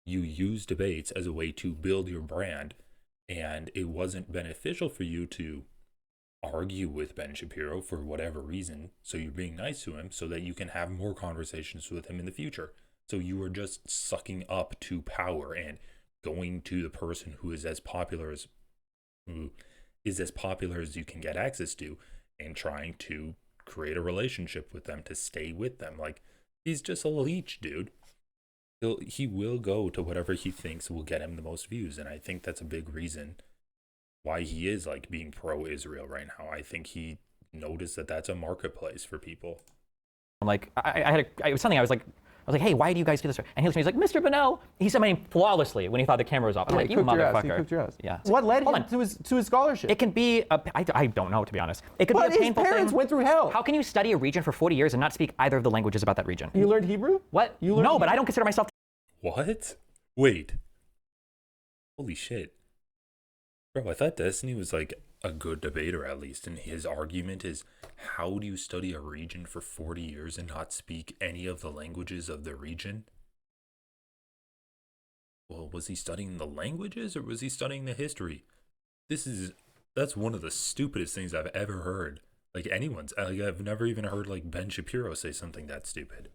you use debates as a way to build your brand, and it wasn't beneficial for you to argue with Ben Shapiro for whatever reason. So you're being nice to him so that you can have more conversations with him in the future. So you are just sucking up to power and going to the person who is as popular as you can get access to, and trying to create a relationship with them to stay with them. Like, he's just a leech, dude. He will go to whatever he thinks will get him the most views, and I think that's a big reason why he is like being pro-Israel right now. I think he noticed that that's a marketplace for people. Like, it was something I was like, was like, hey, why do you guys do this? And he looks at me, he's like, Mr. Bonnell. He said my name flawlessly when he thought the camera was off. I'm like, he you cooked your ass. He motherfucker. cooked your ass. Yeah. What led Hold him on. to his scholarship? It can be I don't know, to be honest. It could But be a his painful parents thing. went through hell. How can you study a region for 40 years and not speak either of the languages about that region? You learned Hebrew? What? You learned No, but Hebrew? I don't consider myself. What? Wait. Holy shit. Bro, I thought Destiny was like a good debater at least, and his argument is, how do you study a region for 40 years and not speak any of the languages of the region? Well, was he studying the languages or was he studying the history? That's one of the stupidest things I've ever heard. Like I've never even heard like Ben Shapiro say something that stupid.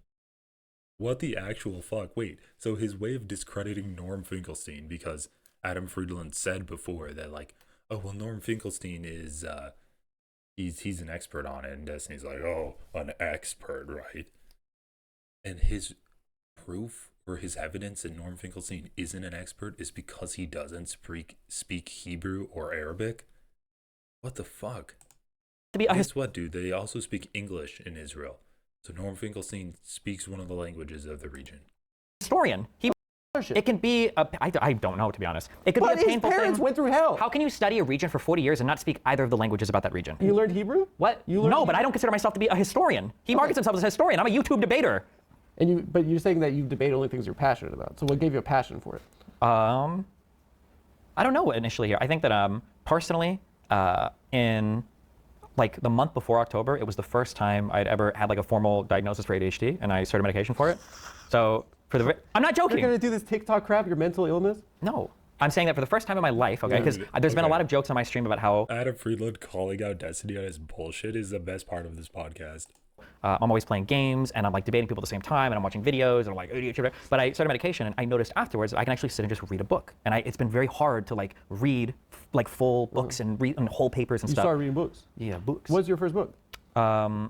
What the actual fuck? Wait, so his way of discrediting Norm Finkelstein, because Adam Friedland said before that like, oh well, Norm Finkelstein is he's an expert on it, and Destiny's like, oh, an expert, right? And his proof or his evidence that Norm Finkelstein isn't an expert is because he doesn't speak Hebrew or Arabic. What the fuck? Guess what, dude? They also speak English in Israel. So Norm Finkelstein speaks one of the languages of the region. Historian. It can be I don't know, to be honest. It could But be a his painful parents thing. went through hell. How can you study a region for 40 years and not speak either of the languages about that region? You learned Hebrew? What? You learned No, Hebrew? but I don't consider myself to be a historian. He markets himself as a historian. I'm a YouTube debater. But you're saying that you debate only things you're passionate about. So what gave you a passion for it? I don't know initially here. I think that personally, in like the month before October, it was the first time I'd ever had like a formal diagnosis for ADHD, and I started medication for it. So I'm not joking. You're gonna do this TikTok crap, your mental illness? No, I'm saying that for the first time in my life, okay? Because there's been a lot of jokes on my stream about how Adam Friedland calling out Destiny on his bullshit is the best part of this podcast. I'm always playing games and I'm like debating people at the same time and I'm watching videos and I'm like, but I started medication and I noticed afterwards that I can actually sit and just read a book. And it's been very hard to like read like full books and read and whole papers and You stuff. started reading books. Yeah, books. What's your first book that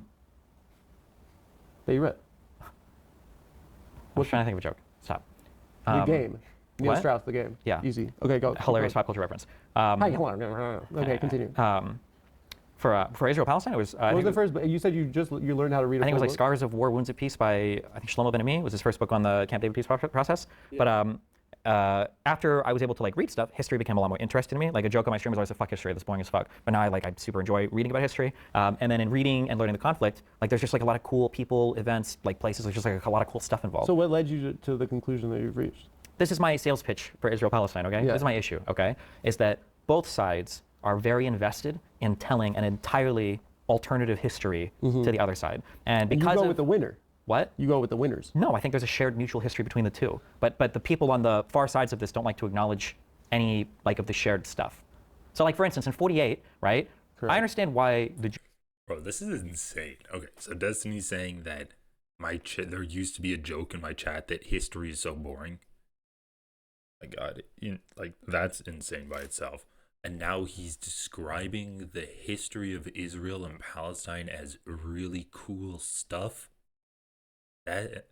you read? I was trying to think of a joke. Stop. The Game. Neil what? Strauss, The Game. Yeah. Easy. Okay, go. Hilarious pop culture reference. Hi, hold on. Okay, continue. For Israel-Palestine, it was. What was the first book? You said you learned how to read a I think it was full like book? Scars of War, Wounds of Peace by, I think Shlomo Ben-Ami was his first book on the Camp David peace process. Yeah. But after I was able to like read stuff, history became a lot more interesting to me. Like a joke on my stream was always like, fuck history, that's boring as fuck. But now I super enjoy reading about history. And then in reading and learning the conflict, like there's just like a lot of cool people, events, like places, there's just like a lot of cool stuff involved. So what led you to the conclusion that you've reached? This is my sales pitch for Israel-Palestine, okay? Yeah. This is my issue, okay? Is that both sides are very invested in telling an entirely alternative history to the other side. And And because you go with the winner. What? You go with the winners. No, I think there's a shared mutual history between the two. But the people on the far sides of this don't like to acknowledge any like of the shared stuff. So like for instance, in 48, right? Correct. I understand why the Bro, this is insane. Okay, so Destiny's saying that there used to be a joke in my chat that history is so boring. My God, like that's insane by itself. And now he's describing the history of Israel and Palestine as really cool stuff. That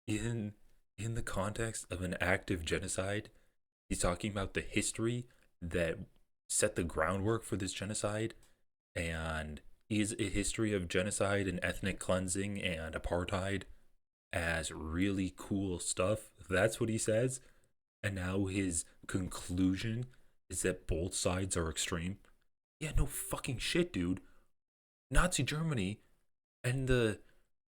in the context of an active genocide, he's talking about the history that set the groundwork for this genocide, and is a history of genocide and ethnic cleansing and apartheid as really cool stuff. That's what he says. And now his conclusion is that both sides are extreme. Yeah, no fucking shit, dude. Nazi Germany and the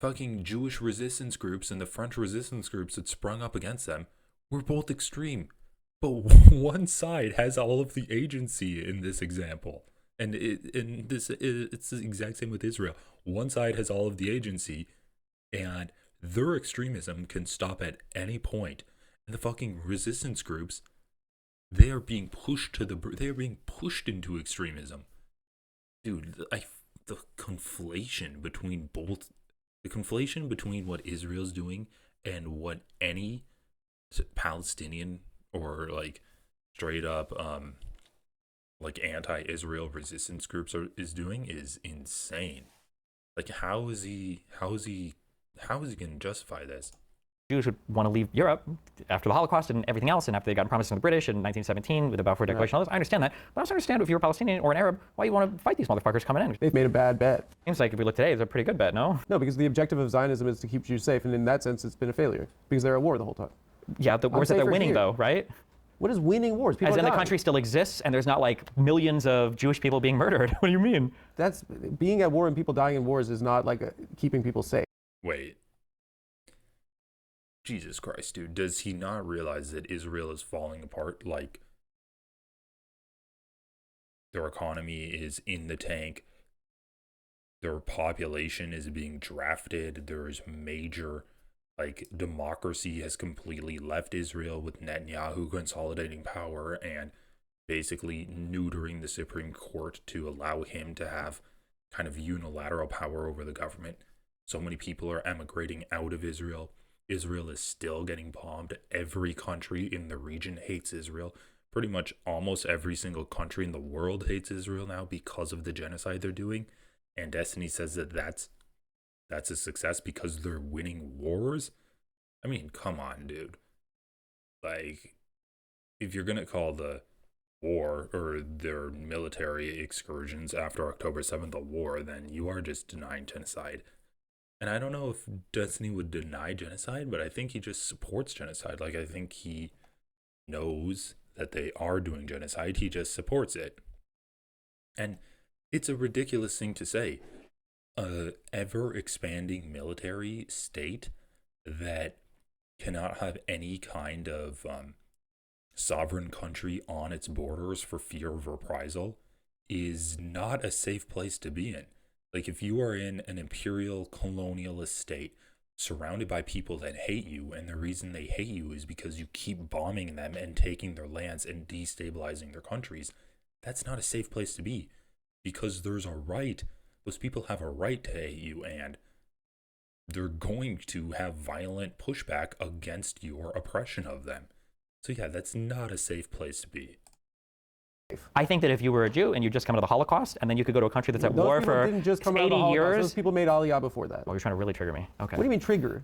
fucking Jewish resistance groups and the French resistance groups that sprung up against them were both extreme. But one side has all of the agency in this example. And it's the exact same with Israel. One side has all of the agency, and their extremism can stop at any point. And the fucking resistance groups, they are being pushed into extremism. Dude, the conflation between what Israel's doing and what any Palestinian or like straight up like anti-Israel resistance groups is doing is insane. Like how is he gonna justify this? Jews would want to leave Europe after the Holocaust and everything else, and after they got promised from the British in 1917 with the Balfour Declaration. Right. I understand that, but I also understand if you're a Palestinian or an Arab, why you want to fight these motherfuckers coming in. They've made a bad bet. Seems like if we look today, it's a pretty good bet, no? No, because the objective of Zionism is to keep Jews safe, and in that sense, it's been a failure because they're at war the whole time. Yeah, the wars that they're winning, though, right? What is winning wars? People As in die. the country still exists, and there's not like millions of Jewish people being murdered. What do you mean? That's being at war and people dying in wars is not like keeping people safe. Wait. Jesus Christ, dude. Does he not realize that Israel is falling apart? Like, their economy is in the tank. Their population is being drafted. There's major, like, democracy has completely left Israel with Netanyahu consolidating power and basically neutering the Supreme Court to allow him to have kind of unilateral power over the government. So many people are emigrating out of Israel. Israel is still getting bombed. Every country in the region hates Israel. Pretty much almost every single country in the world hates Israel now because of the genocide they're doing. And Destiny says that that's a success because they're winning wars. I mean, come on, dude. Like, if you're going to call the war or their military excursions after October 7th a war, then you are just denying genocide. And I don't know if Destiny would deny genocide, but I think he just supports genocide. Like, I think he knows that they are doing genocide. He just supports it. And it's a ridiculous thing to say. Ever-expanding military state that cannot have any kind of sovereign country on its borders for fear of reprisal is not a safe place to be in. Like, if you are in an imperial colonialist state surrounded by people that hate you, and the reason they hate you is because you keep bombing them and taking their lands and destabilizing their countries, that's not a safe place to be. Because there's a right, those people have a right to hate you, and they're going to have violent pushback against your oppression of them. So yeah, that's not a safe place to be. I think that if you were a Jew and you just come out of the Holocaust, and then you could go to a country that's at war for 80 years. Those people made Aliyah before that. Oh, you're trying to really trigger me. Okay. What do you mean trigger?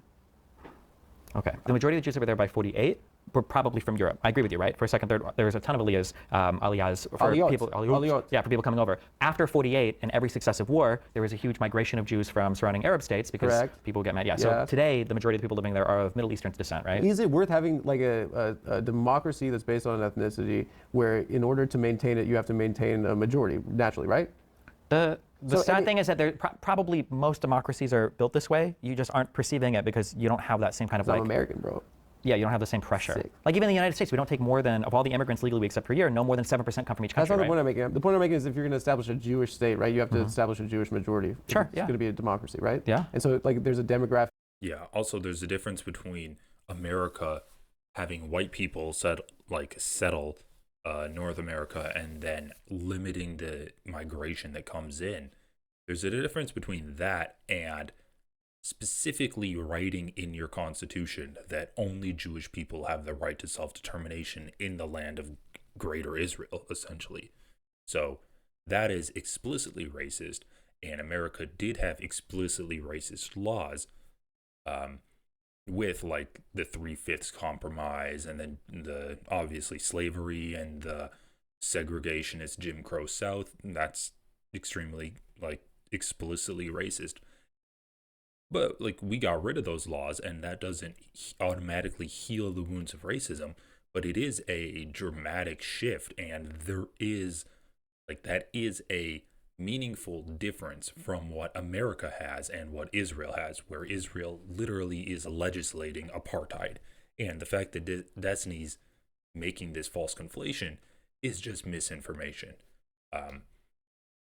Okay. The majority of the Jews that were there by 48 were probably from Europe. I agree with you, right? For a second, third, there was a ton of aliyahs for people. Aliyot. Yeah, for people coming over. After 48, in every successive war, there was a huge migration of Jews from surrounding Arab states because people get mad. Yeah. So today, the majority of the people living there are of Middle Eastern descent, right? Is it worth having like a democracy that's based on ethnicity, where in order to maintain it, you have to maintain a majority naturally, right? The sad thing is that probably most democracies are built this way. You just aren't perceiving it because you don't have that same kind of I'm American, bro. Yeah, you don't have the same pressure. Sick. Like even in the United States, we don't take more than, of all the immigrants legally we accept per year, no more than 7% come from each country. That's not the point I'm making. The point I'm making is if you're going to establish a Jewish state, right, you have to establish a Jewish majority. Sure, It's going to be a democracy, right? Yeah. And so like there's a demographic. Yeah, also there's a difference between America having white people settle North America and then limiting the migration that comes in. There's a difference between that and specifically writing in your constitution that only Jewish people have the right to self-determination in the land of Greater Israel, essentially. So that is explicitly racist, and America did have explicitly racist laws with like the 3/5 compromise and then the obviously slavery and the segregationist Jim Crow South. That's extremely like explicitly racist. But like we got rid of those laws, and that doesn't automatically heal the wounds of racism, but it is a dramatic shift, and that is a meaningful difference from what America has and what Israel has, where Israel literally is legislating apartheid. And the fact that Destiny's making this false conflation is just misinformation.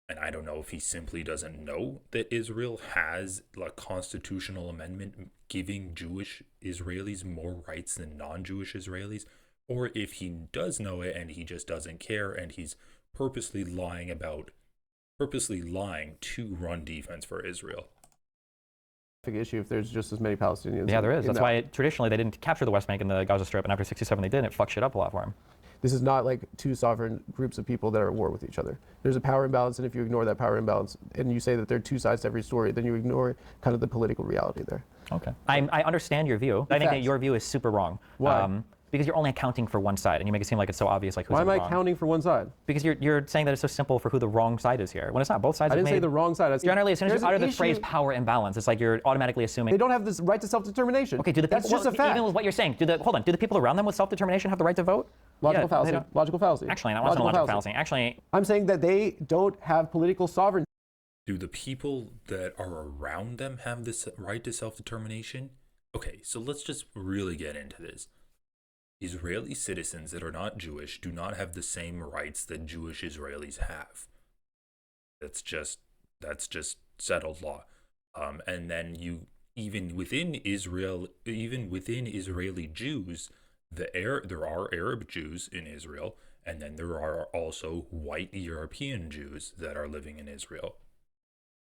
And I don't know if he simply doesn't know that Israel has a constitutional amendment giving Jewish Israelis more rights than non-Jewish Israelis, or if he does know it and he just doesn't care and he's purposely lying to run defense for Israel. Issue if there's just as many Palestinians. Yeah, there is. That's why traditionally they didn't capture the West Bank and the Gaza Strip, and after 67 they did, and it fucked shit up a lot for them. This is not like two sovereign groups of people that are at war with each other. There's a power imbalance, and if you ignore that power imbalance and you say that there are two sides to every story, then you ignore kind of the political reality there. Okay. I understand your view. I think that your view is super wrong. Why? Because you're only accounting for one side, and you make it seem like it's so obvious, like who's Why in the am I wrong. counting for one side? Because you're saying that it's so simple for who the wrong side is here, when it's not. Both sides I have didn't say made- the wrong side. Generally, as soon as you utter the phrase issue. power imbalance, it's like you're automatically assuming. They don't have this right to self-determination. Okay, do the people, That's just a fact. even with what you're saying, do the people around them with self-determination have the right to vote? Logical Yeah, fallacy. they don't. Logical fallacy. Actually, that wasn't a logical fallacy. Actually, I'm saying that they don't have political sovereignty. Do the people that are around them have this right to self-determination? Okay, so let's just really get into this. Israeli citizens that are not Jewish do not have the same rights that Jewish Israelis have. That's just settled law. And then even within Israel, even within Israeli Jews, there are Arab Jews in Israel, and then there are also white European Jews that are living in Israel.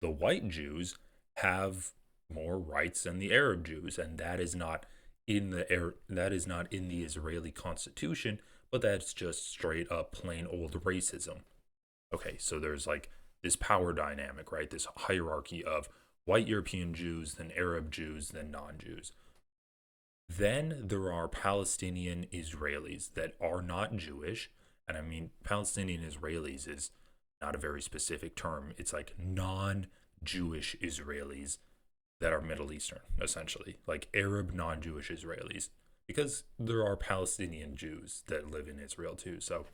The white Jews have more rights than the Arab Jews, and that is not in the Israeli constitution, but that's just straight up plain old racism. Okay, so there's like this power dynamic, right? This hierarchy of white European Jews, then Arab Jews, then non-Jews. Then there are Palestinian Israelis that are not Jewish, and I mean Palestinian Israelis is not a very specific term. It's like non-Jewish Israelis that are Middle Eastern, essentially, like Arab non-Jewish Israelis, because there are Palestinian Jews that live in Israel too. So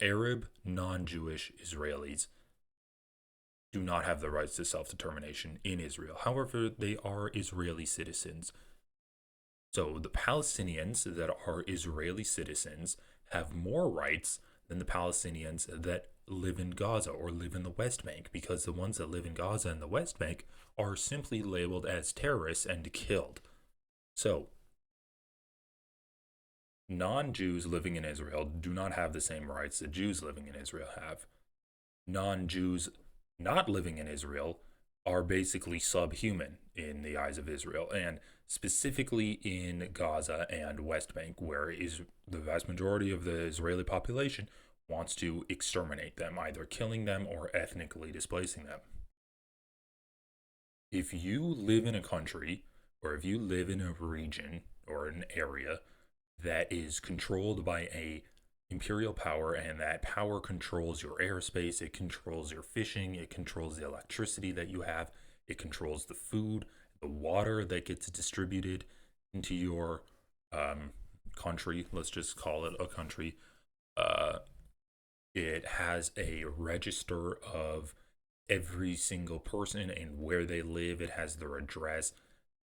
Arab non-Jewish Israelis do not have the rights to self-determination in Israel. However, they are Israeli citizens. So the Palestinians that are Israeli citizens have more rights than the Palestinians that live in Gaza or live in the West Bank, because the ones that live in Gaza and the West Bank are simply labeled as terrorists and killed. So non-Jews living in Israel do not have the same rights that Jews living in Israel have. Non-Jews not living in Israel are basically subhuman in the eyes of Israel, and specifically in Gaza and West Bank, where the vast majority of the Israeli population wants to exterminate them, either killing them or ethnically displacing them. If you live in a country, or if you live in a region or an area that is controlled by a imperial power, and that power controls your airspace, it controls your fishing, it controls the electricity that you have, it controls the food, the water that gets distributed into your country, let's just call it a country. It has a register of every single person and where they live. It has their address.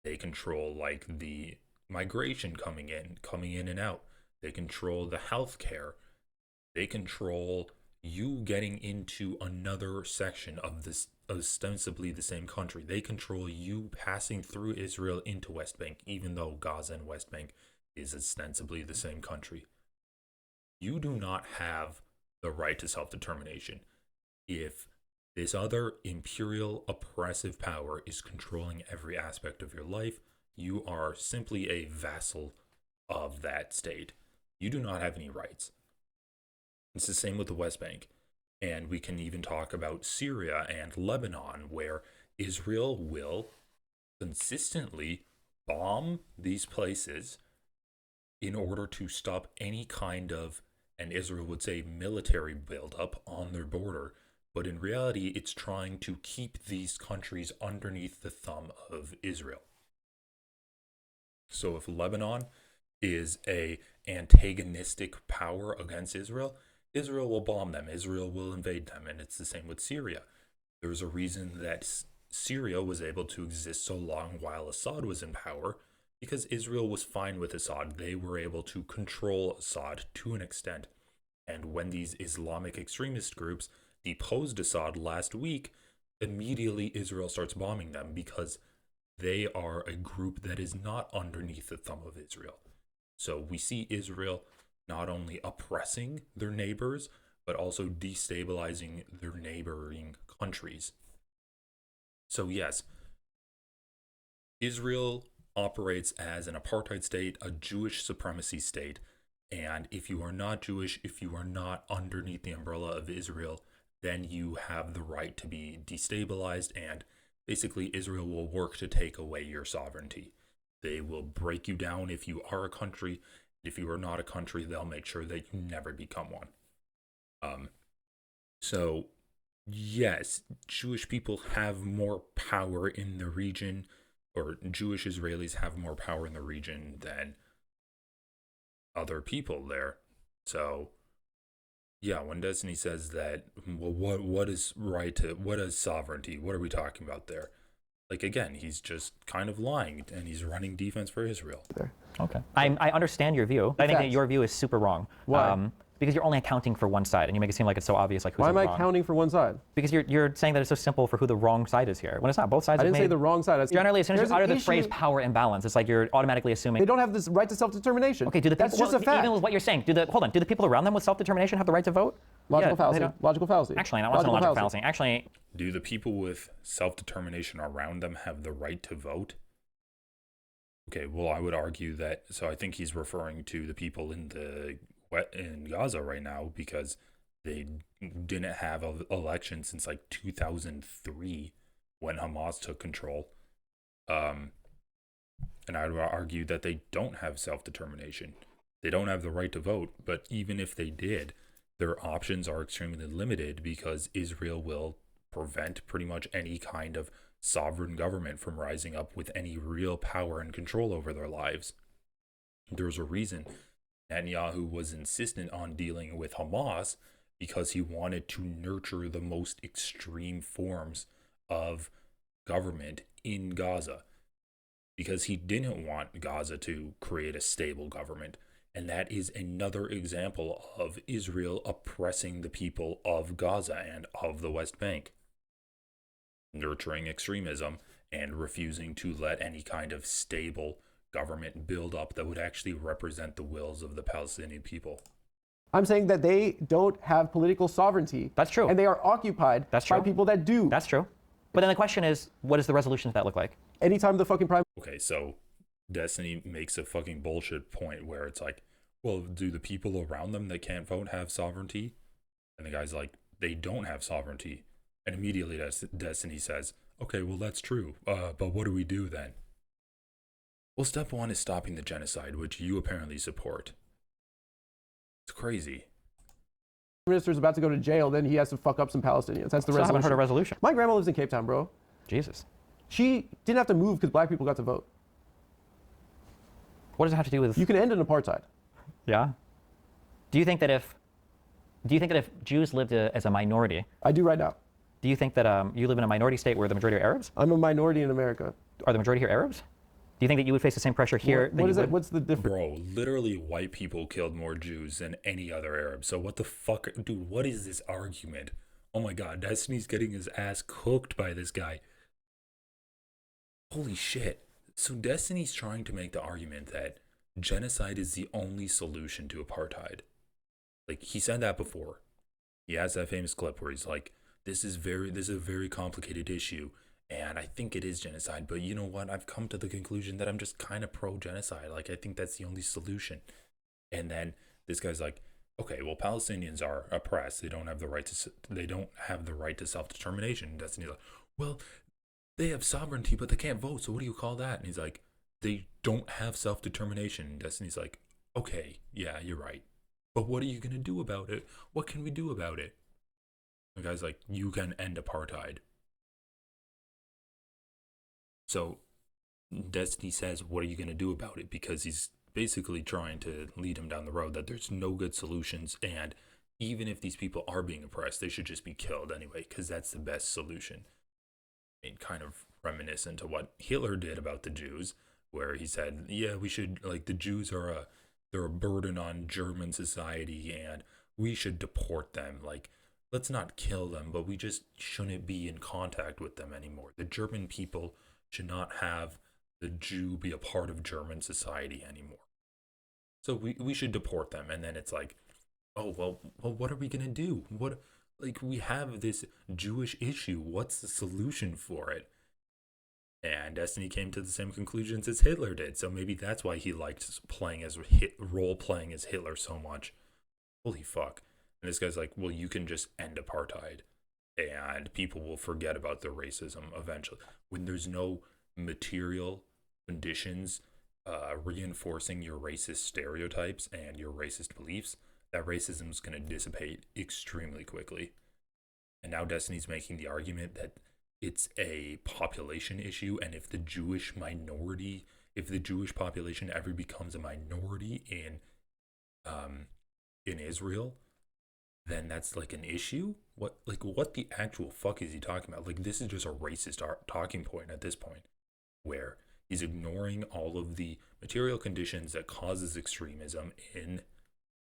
They control like the migration coming in and out. They control the healthcare. They control you getting into another section of this ostensibly the same country. They control you passing through Israel into West Bank, even though Gaza and West Bank is ostensibly the same country. You do not have the right to self-determination if this other imperial oppressive power is controlling every aspect of your life. You are simply a vassal of that state. You do not have any rights. It's the same with the West Bank. And we can even talk about Syria and Lebanon, where Israel will consistently bomb these places in order to stop any kind of, and Israel would say, military buildup on their border. But in reality, it's trying to keep these countries underneath the thumb of Israel. So if Lebanon is a antagonistic power against Israel, Israel will bomb them. Israel will invade them. And it's the same with Syria. There's a reason that Syria was able to exist so long while Assad was in power, because Israel was fine with Assad. They were able to control Assad to an extent. And when these Islamic extremist groups deposed Assad last week, immediately Israel starts bombing them, because they are a group that is not underneath the thumb of Israel. So we see Israel not only oppressing their neighbors, but also destabilizing their neighboring countries. So yes, Israel operates as an apartheid state, a Jewish supremacy state. And if you are not Jewish, if you are not underneath the umbrella of Israel, then you have the right to be destabilized. And basically, Israel will work to take away your sovereignty. They will break you down if you are a country. If you are not a country, they'll make sure that you never become one. So, yes, Jewish people have more power in the region, or Jewish Israelis have more power in the region than other people there. So, yeah, when Destiny says that, well, what is sovereignty? What are we talking about there? Like, again, he's just kind of lying, and he's running defense for Israel. Okay. I understand your view. I think that your view is super wrong. Why? Because you're only accounting for one side, and you make it seem like it's so obvious, like who's Why am I wrong. counting for one side? Because you're saying that it's so simple for who the wrong side is here, when it's not. Both sides I have didn't say the wrong side. Generally, as soon as There's you utter an the phrase issue- power imbalance, it's like you're automatically assuming. They don't have this right to self-determination. Okay, do the people, That's just a fact. even with what you're saying, do the people around them with self-determination have the right to vote? Logical Yeah, fallacy. they don't. Logical fallacy. Actually, that wasn't a logical fallacy. Actually, Do the people with self-determination around them have the right to vote? Okay, well, I would argue that. So I think he's referring to the people in Gaza right now, because they didn't have an election since like 2003 when Hamas took control. And I would argue that they don't have self-determination. They don't have the right to vote, but even if they did, their options are extremely limited because Israel will prevent pretty much any kind of sovereign government from rising up with any real power and control over their lives. There's a reason Netanyahu was insistent on dealing with Hamas, because he wanted to nurture the most extreme forms of government in Gaza, because he didn't want Gaza to create a stable government. And that is another example of Israel oppressing the people of Gaza and of the West Bank, nurturing extremism and refusing to let any kind of stable government build up that would actually represent the wills of the Palestinian people. I'm saying that they don't have political sovereignty. That's true. And they are occupied That's by true. people that do. that's true. But then the question is, what does the resolution to that look like? Anytime the fucking prime Okay, so Destiny makes a fucking bullshit point where it's like, well, do the people around them that can't vote have sovereignty? And the guy's like, they don't have sovereignty. And immediately Destiny says, okay, well, that's true. But what do we do then? Well, step one is stopping the genocide, which you apparently support. It's crazy. minister's about to go to jail, then he has to fuck up some Palestinians. That's the So I haven't resolution. heard a resolution. My grandma lives in Cape Town, bro. Jesus. She didn't have to move because black people got to vote. What does it have to do with? You can end an apartheid. Yeah. Do you think that if Jews lived as a minority, I do right now. do you think that you live in a minority state where the majority are Arabs? I'm a minority in America. Are the majority here Arabs? Do you think that you would face the same pressure here? What is it? What's the difference? Bro, literally white people killed more Jews than any other Arab. So what the fuck? Dude, what is this argument? Oh my god, Destiny's getting his ass cooked by this guy. Holy shit. So Destiny's trying to make the argument that genocide is the only solution to apartheid. Like, he said that before. He has that famous clip where he's like, this is a very complicated issue, and I think it is genocide, but you know what? I've come to the conclusion that I'm just kind of pro-genocide. Like, I think that's the only solution. And then this guy's like, okay, well, Palestinians are oppressed. They don't have the right to self-determination. And Destiny's like, well, they have sovereignty, but they can't vote. So what do you call that? And he's like, they don't have self-determination. And Destiny's like, okay, yeah, you're right. But what are you going to do about it? What can we do about it? The guy's like, you can end apartheid. So Destiny says, what are you going to do about it? Because he's basically trying to lead him down the road that there's no good solutions. And even if these people are being oppressed, they should just be killed anyway, because that's the best solution. I mean, kind of reminiscent to what Hitler did about the Jews, where he said, yeah, we should, like, the Jews they're a burden on German society and we should deport them. Like, let's not kill them, but we just shouldn't be in contact with them anymore. The German people should not have the Jew be a part of German society anymore. So we should deport them. And then it's like, oh, well, what are we going to do? We have this Jewish issue. What's the solution for it? And Destiny came to the same conclusions as Hitler did. So maybe that's why he liked role playing as Hitler so much. Holy fuck. And this guy's like, well, you can just end apartheid and people will forget about their racism eventually. When there's no material conditions reinforcing your racist stereotypes and your racist beliefs, that racism is going to dissipate extremely quickly. And now Destiny's making the argument that it's a population issue, and if the Jewish population ever becomes a minority in Israel, then that's like an issue. What the actual fuck is he talking about? Like, this is just a racist talking point at this point, where he's ignoring all of the material conditions that causes extremism in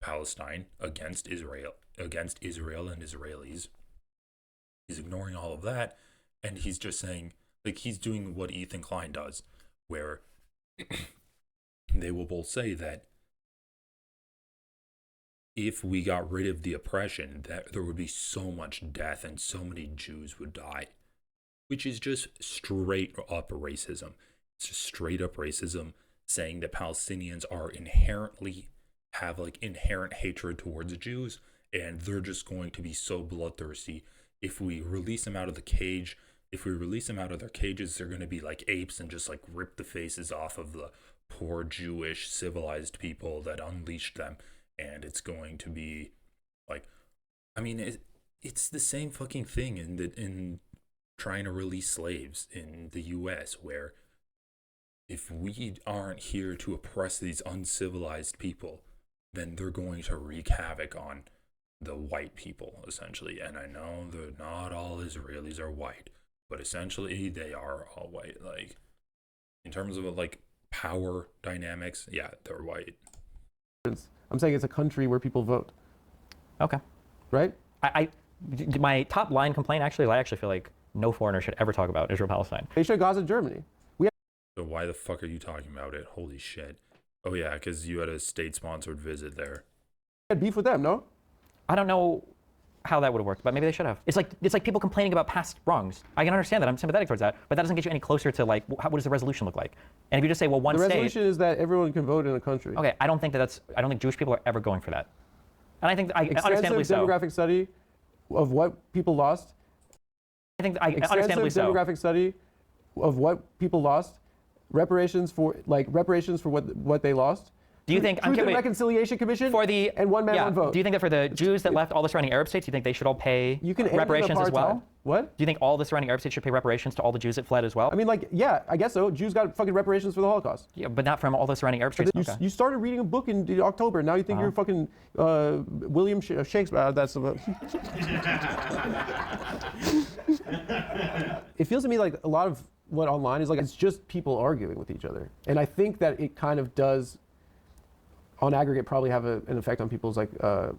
Palestine against Israel and Israelis. He's ignoring all of that, and he's just saying, like, he's doing what Ethan Klein does, where they will both say that if we got rid of the oppression, that there would be so much death and so many Jews would die, which is just straight up racism. It's just straight up racism, saying that Palestinians are have like inherent hatred towards Jews, and they're just going to be so bloodthirsty. If we release them out of the cage, if we release them out of their cages, they're going to be like apes and just like rip the faces off of the poor Jewish civilized people that unleashed them. And it's going to be like, I mean, it's the same fucking thing in trying to release slaves in the U.S., where if we aren't here to oppress these uncivilized people, then they're going to wreak havoc on the white people, essentially. And I know that not all Israelis are white, but essentially they are all white. Like, in terms of like power dynamics, yeah, they're white. I'm saying it's a country where people vote. Okay. Right? My top line complaint actually is I actually feel like no foreigner should ever talk about Israel-Palestine. They should Gaza, Germany. So why the fuck are you talking about it? Holy shit. Oh yeah, because you had a state-sponsored visit there. Had beef with them, no? I don't know how that would have worked, but maybe they should have. It's like people complaining about past wrongs. I can understand that. I'm sympathetic towards that, but that doesn't get you any closer to like what does the resolution look like? And if you just say, well, one state. The resolution is that everyone can vote in a country. Okay, I don't think Jewish people are ever going for that. And I think understandably so. Demographic study of what people lost. Understandably so. Demographic study of what people lost. Reparations for what they lost. Do you think Truth and Reconciliation Commission and one man, one vote? Do you think that for the Jews that left all the surrounding Arab states, do you think they should all pay reparations as well? What? Do you think all the surrounding Arab states should pay reparations to all the Jews that fled as well? I mean, like, yeah, I guess so. Jews got fucking reparations for the Holocaust. Yeah, but not from all the surrounding Arab states. Okay. You started reading a book in October. Now you think you're fucking William Shakespeare. That's It feels to me like a lot of what online is like, it's just people arguing with each other. And I think that it kind of does, on aggregate, probably have an effect on people's like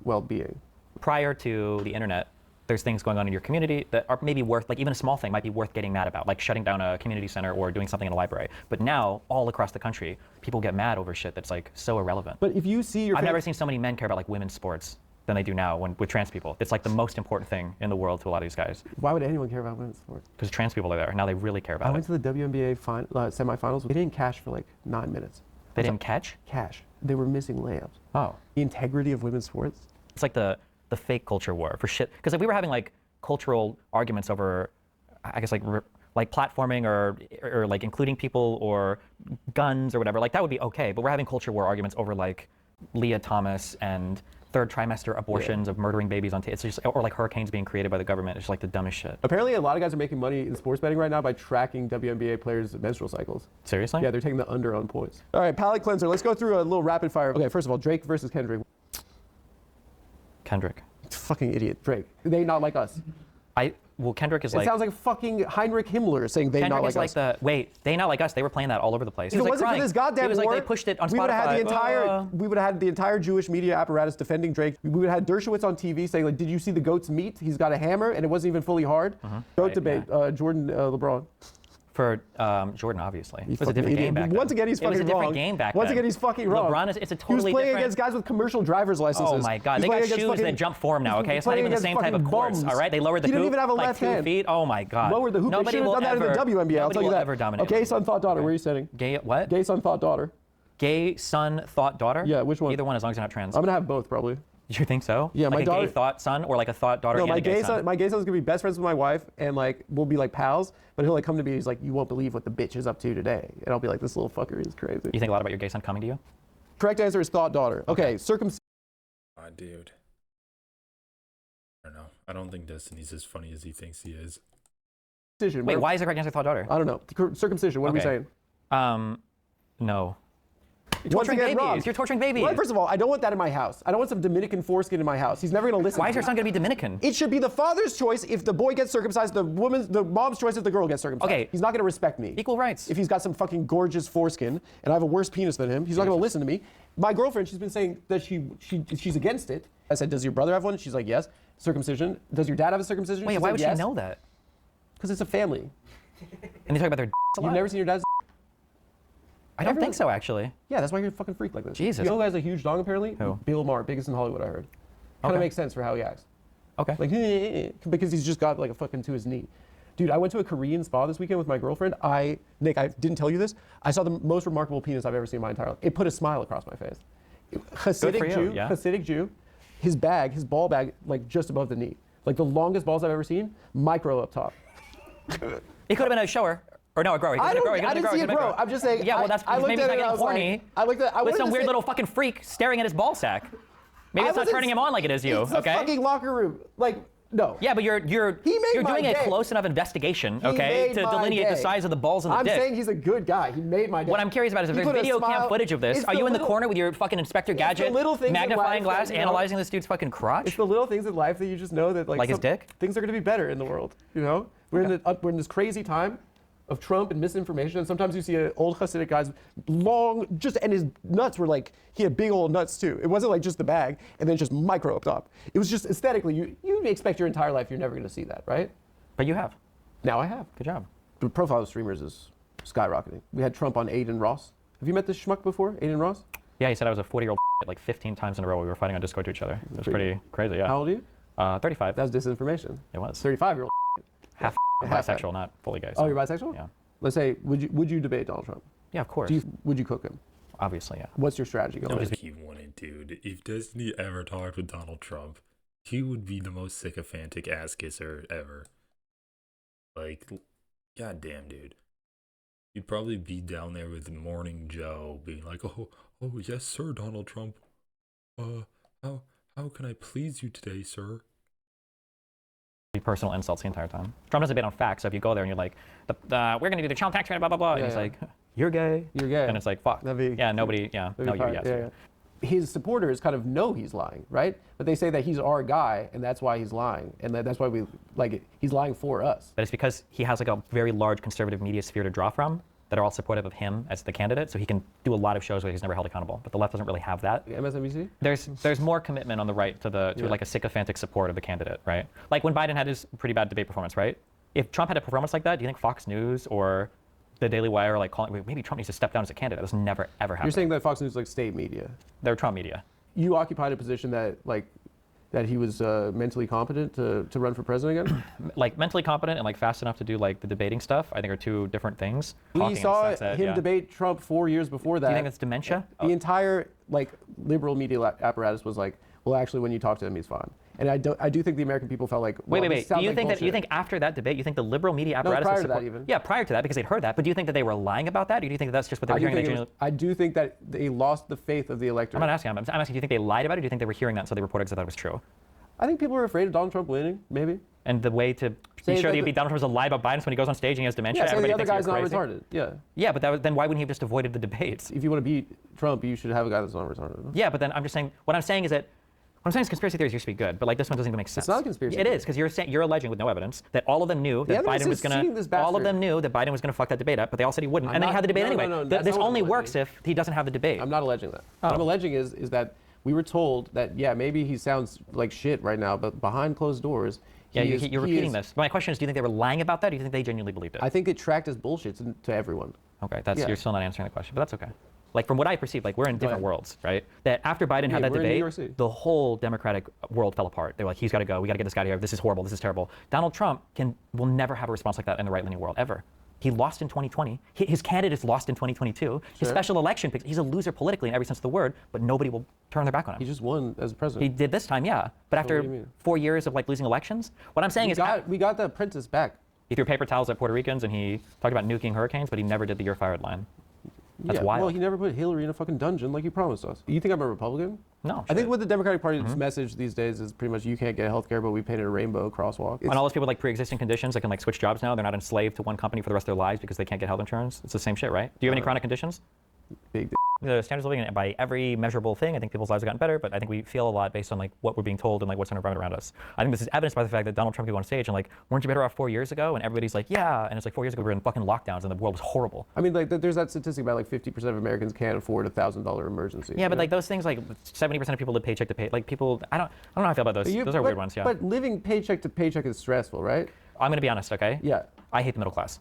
well-being. Prior to the internet, there's things going on in your community that are maybe worth, like even a small thing might be worth getting mad about, like shutting down a community center or doing something in a library. But now, all across the country, people get mad over shit that's like so irrelevant. But if you see I've never seen so many men care about like women's sports than they do now with trans people. It's like the most important thing in the world to a lot of these guys. Why would anyone care about women's sports? Because trans people are there. Now they really care about it. I went to the WNBA semifinals. They didn't cash for like 9 minutes. They didn't catch? Cash. They were missing layups. Oh. The integrity of women's sports. It's like the fake culture war for shit. Because if we were having like cultural arguments over, I guess like platforming or like including people or guns or whatever, like that would be okay. But we're having culture war arguments over like Leah Thomas and third trimester abortions of murdering babies on it's just, or like hurricanes being created by the government. It's just like the dumbest shit. Apparently a lot of guys are making money in sports betting right now by tracking WNBA players' menstrual cycles. Seriously? Yeah, they're taking the under on points. All right, palate cleanser. Let's go through a little rapid fire. Okay, first of all, Drake versus Kendrick. Kendrick. Fucking idiot. Drake. They not like us. Well, Kendrick is it sounds like fucking Heinrich Himmler saying they Kendrick not like us. Wait, they not like us. They were playing that all over the place. If it wasn't for this goddamn war, they pushed it on we would have had Spotify. we would have had the entire Jewish media apparatus defending Drake. We would have had Dershowitz on TV saying like, did you see the goat's meat? He's got a hammer and it wasn't even fully hard. Goat debate. Jordan, LeBron. For Jordan, obviously. You It was a fucking different idiot. game back then. Once again, he's fucking It was a different wrong. game back Once then. again, he's fucking wrong. LeBron it's a totally He was playing different. against guys with commercial driver's licenses. Oh my God, He's they got playing shoes against fucking- that jump form now. Okay, he's it's not playing even the against same type of fucking course. bums. All right, they lowered the He hoop didn't even have a like left 2 hand. feet. Oh my God. Lowered the hoop. They Nobody should have will done that in ever, the WNBA. I'll nobody tell you will that. ever dominate. Okay, son, thought, daughter. Where are you sitting? Gay what? Gay son, thought, daughter. Gay son, thought, daughter? Yeah, which one? Either one, as long as you're not trans. I'm gonna have both probably. You think so? Yeah, like my a daughter- gay thought son, or like a thought daughter No, and my a gay gay son. son is gonna be best friends with my wife, and like we'll be like pals. But he'll like come to me. He's like, "You won't believe what the bitch is up to today," and I'll be like, "This little fucker is crazy." You think a lot about your gay son coming to you? Correct answer is thought, daughter. Okay, circumcision. Dude. I don't know. I don't think Destiny's as funny as he thinks he is. Wait, why is it correct answer thought daughter? I don't know. Circumcision. What are we saying? No. You're Once torturing again, babies. wrong. You're torturing babies. Well, first of all, I don't want that in my house. I don't want some Dominican foreskin in my house. He's never gonna listen. Why to is your me. son going to be Dominican? It should be the father's choice if the boy gets circumcised, the mom's choice if the girl gets circumcised. Okay. He's not gonna respect me. Equal rights. If he's got some fucking gorgeous foreskin and I have a worse penis than him, he's not gonna listen to me. My girlfriend, she's been saying that she's against it. I said, does your brother have one? She's like, yes. Circumcision. Does your dad have a circumcision? Wait, She's why like, would yes. she know that? Because it's a family. And they talk about their a lot? You've never seen your dad's. I don't think so, actually. Yeah, that's why you're a fucking freak like this. Jesus. You know who has a huge dong apparently? Who? Bill Maher, biggest in Hollywood, I heard. Kind of Okay. makes sense for how he acts. Okay. Like, because he's just got like a fucking to his knee. Dude, I went to a Korean spa this weekend with my girlfriend. Nick, I didn't tell you this. I saw the most remarkable penis I've ever seen in my entire life. It put a smile across my face. Hasidic Jew, his ball bag, like just above the knee. Like the longest balls I've ever seen, micro up top. It could have been a shower. Or no, a grower. I didn't see it grow. I'm just saying. Yeah, well, that's I because maybe he's not looked at it and I getting was horny. like, I looked at. I with wanted some to weird say- little fucking freak staring at his ball sack. Maybe it's not wasn't- turning him on like it is you. It's Okay. a fucking locker room. Like, no. Yeah, but you're He made my doing a day. close enough investigation, He okay, made to my delineate the day. size of the balls and the I'm dick. saying he's a good guy. He made my day. What I'm curious about is if He there's put a video cam smile- footage of this, It's are you in the little- corner with your fucking Inspector the Gadget, little things in magnifying life glass, that, you know- analyzing this dude's fucking crotch? It's the little things in life that you just know that Like his dick? Things are going to be better in the world. You know, we're in this crazy time of Trump and misinformation, and sometimes you see an old Hasidic guy's and his nuts were like, he had big old nuts too. It wasn't like just the bag and then just micro up top. It was just aesthetically, you expect your entire life you're never going to see that, right? But you have. Now I have. Good job. The profile of streamers is skyrocketing. We had Trump on Aiden Ross. Have you met this schmuck before, Aiden Ross? Yeah, he said I was a 40-year-old like 15 times in a row. We were fighting on Discord to each other. It was pretty crazy, yeah. How old are you? 35. That was disinformation. It was. 35-year-old. Half Half bisexual, not fully gay. Oh, so, you're bisexual? Yeah. Let's say, would you debate Donald Trump? Yeah, of course. Would you cook him? Obviously, yeah. What's your strategy going? Like he wouldn't, dude. If Destiny ever talked with Donald Trump, he would be the most sycophantic ass kisser ever. Like, goddamn, dude. You'd probably be down there with Morning Joe, being like, "Oh, yes, sir, Donald Trump. How can I please you today, sir?" Personal insults the entire time. Trump doesn't debate on facts, so if you go there and you're like, we're going to do the child tax credit, blah, blah, blah, and he's like, you're gay. You're gay. And it's like, fuck. That'd be- yeah, nobody, yeah, That'd no, be you're fine. yes. Yeah, you're- yeah. His supporters kind of know he's lying, right? But they say that he's our guy, and that's why he's lying, and that's why we like it. He's lying for us. But it's because he has like a very large conservative media sphere to draw from that are all supportive of him as the candidate, so he can do a lot of shows where he's never held accountable. But the left doesn't really have that. MSNBC? There's more commitment on the right to like a sycophantic support of the candidate, right? Like when Biden had his pretty bad debate performance, right? If Trump had a performance like that, do you think Fox News or the Daily Wire are like calling, maybe Trump needs to step down as a candidate? That's never ever happened. You're saying that Fox News is like state media. They're Trump media. You occupied a position that he was mentally competent to run for president again? Like mentally competent and like fast enough to do like the debating stuff, I think are two different things. We Talking saw and stuff, him yeah. debate Trump 4 years before that. Do you think that's dementia? The entire like liberal media apparatus was like, well, actually, when you talk to him, he's fine. And I do think the American people felt like, well, Wait. this Do sounds you like think bullshit. you think after that debate, you think the liberal media apparatus prior was to that support- even. Yeah, prior to that because they'd heard that. But do you think that they were lying about that? Or do you think that's just what they were hearing? I do think that they lost the faith of the electorate. I'm not asking. I'm asking. Do you think they lied about it? Or do you think they were hearing that, so they reported because they thought it was true? I think people were afraid of Donald Trump winning, maybe. And the way to Say be sure that that Donald Trump was a lie about Biden is when he goes on stage and he has dementia. Yeah, say the everybody other thinks guy's not you're crazy. retarded. Yeah. Yeah, but then why wouldn't he have just avoided the debates? If you want to beat Trump, you should have a guy that's not retarded. Yeah, but then I'm just saying. What I'm saying is that. What I'm saying is conspiracy theories used to be good, but like this one doesn't even make sense. It's not a conspiracy It theory. is because you're alleging with no evidence that all of them knew that evidence Biden was is seeing this gonna. All of bastard. them knew that Biden was gonna fuck that debate up, but they all said he wouldn't, and then he had the debate anyway. that's This not what only I'm works alleging. if he doesn't have the debate. I'm not alleging that. Oh. What I'm alleging is that we were told that, yeah, maybe he sounds like shit right now, but behind closed doors, Yeah, you're repeating this. My question is, do you think they were lying about that, or do you think they genuinely believed it? I think it tracked as bullshit to everyone. Okay, you're still not answering the question, but that's okay. Like from what I perceive, like we're in different worlds, right? That after Biden had that debate, the whole Democratic world fell apart. They were like, he's got to go. We got to get this guy out of here. This is horrible. This is terrible. Donald Trump will never have a response like that in the right-leaning world, ever. He lost in 2020. His candidates lost in 2022. His special election picks. He's a loser politically in every sense of the word, but nobody will turn their back on him. He just won as president. He did this time, yeah. But after 4 years of like losing elections, what I'm saying is we got the princess back. He threw paper towels at Puerto Ricans and he talked about nuking hurricanes, but he never did the "you're fired" line. That's wild. Well, he never put Hillary in a fucking dungeon like he promised us. You think I'm a Republican? No. I think what the Democratic Party's message these days is pretty much you can't get health care, but we painted a rainbow crosswalk. And all those people with like pre-existing conditions that can like switch jobs now, they're not enslaved to one company for the rest of their lives because they can't get health insurance. It's the same shit, right? Do you have any chronic conditions? Big. The standards of living by every measurable thing, I think people's lives have gotten better, but I think we feel a lot based on like what we're being told and like what's in our environment around us. I think this is evidenced by the fact that Donald Trump could go on stage and like, weren't you better off 4 years ago? And everybody's like, yeah. And it's like 4 years ago we were in fucking lockdowns and the world was horrible. I mean, like there's that statistic about like 50% of Americans can't afford $1,000 emergency. Yeah, but like those things, like 70% of people live paycheck to pay. Like people, I don't know how I feel about those. Those are weird ones, yeah. But living paycheck to paycheck is stressful, right? I'm gonna be honest, okay? Yeah. I hate the middle class.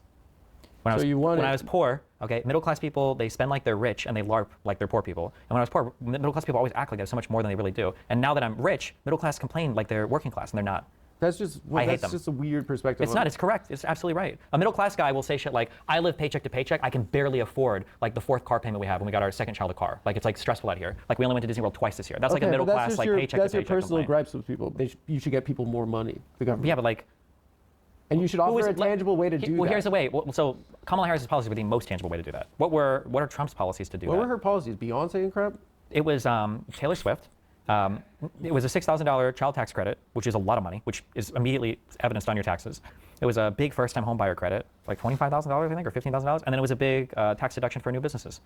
When I was poor, okay, middle class people, they spend like they're rich and they LARP like they're poor people. And when I was poor, middle class people always act like they have so much more than they really do. And now that I'm rich, middle class complain like they're working class and they're not. That's just just a weird perspective. It's not. It's correct. It's absolutely right. A middle class guy will say shit like, "I live paycheck to paycheck. I can barely afford like the 4th car payment we have when we got our 2nd child a car. Like it's like stressful out here. Like we only went to Disney World twice this year. That's like a middle class like paycheck to paycheck." That's your personal gripes with people. You should get people more money. The government. Yeah, but like. And you should offer a tangible way to do that. Well, here's the way. So Kamala Harris's policies were the most tangible way to do that. What are Trump's policies to do that? What were her policies? Beyonce and crap? It was Taylor Swift. It was a $6,000 child tax credit, which is a lot of money, which is immediately evidenced on your taxes. It was a big first-time home buyer credit, like $25,000, I think, or $15,000, and then it was a big tax deduction for new businesses.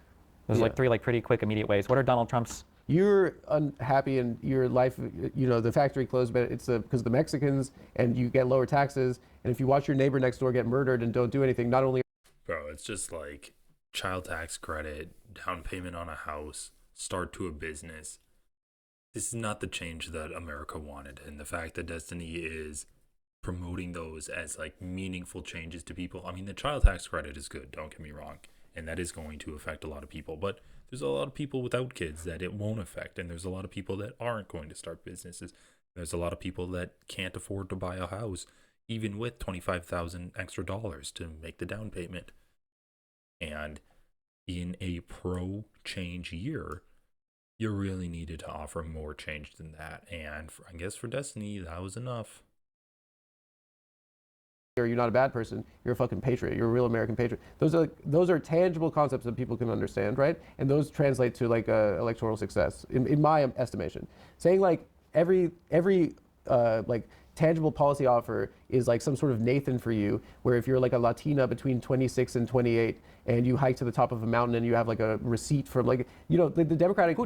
There's like 3 like pretty quick, immediate ways. What are Donald Trump's? You're unhappy in your life, the factory closed, but it's because of the Mexicans, and you get lower taxes. And if you watch your neighbor next door get murdered and don't do anything, not only. Bro, it's just like child tax credit, down payment on a house, start to a business. This is not the change that America wanted. And the fact that Destiny is promoting those as like meaningful changes to people. I mean, the child tax credit is good, don't get me wrong. And that is going to affect a lot of people. But there's a lot of people without kids that it won't affect. And there's a lot of people that aren't going to start businesses. There's a lot of people that can't afford to buy a house, even with $25,000 extra to make the down payment. And in a pro-change year, you really needed to offer more change than that. And I guess for Destiny, that was enough. You're not a bad person. You're a fucking patriot. You're a real American patriot. Those are tangible concepts that people can understand, right? And those translate to like electoral success, in my estimation. Saying like every like tangible policy offer is like some sort of Nathan for you, where if you're like a Latina between 26 and 28 and you hike to the top of a mountain and you have like a receipt from like the Democratic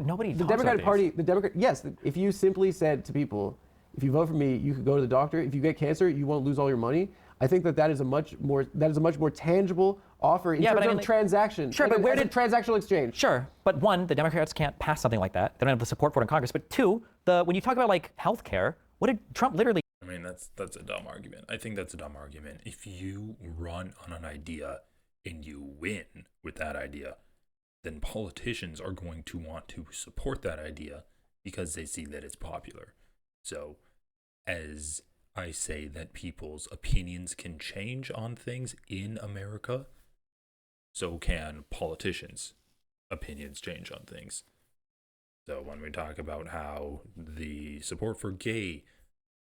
Party, yes, if you simply said to people, if you vote for me, you could go to the doctor. If you get cancer, you won't lose all your money. I think that is a much more tangible offer in terms of transaction. Sure, but where did transactional exchange? Sure, but one, the Democrats can't pass something like that. They don't have the support for it in Congress. But two, when you talk about like healthcare, what did Trump literally? I mean, that's a dumb argument. I think that's a dumb argument. If you run on an idea and you win with that idea, then politicians are going to want to support that idea because they see that it's popular. So, as I say that people's opinions can change on things in America, so can politicians' opinions change on things. So when we talk about how the support for gay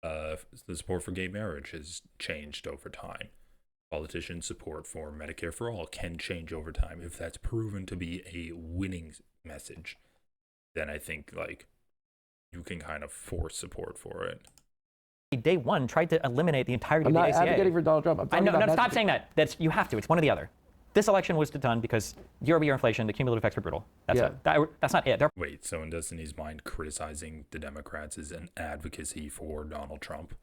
marriage has changed over time, politicians' support for Medicare for all can change over time. If that's proven to be a winning message, then I think like you can kind of force support for it. Day one tried to eliminate the entirety of the ACA. I'm not advocating for Donald Trump. Stop saying that. You have to. It's one or the other. This election was done because year-over-year inflation, the cumulative effects were brutal. That's it. That's not it. Wait, so in Destiny's mind, criticizing the Democrats is an advocacy for Donald Trump?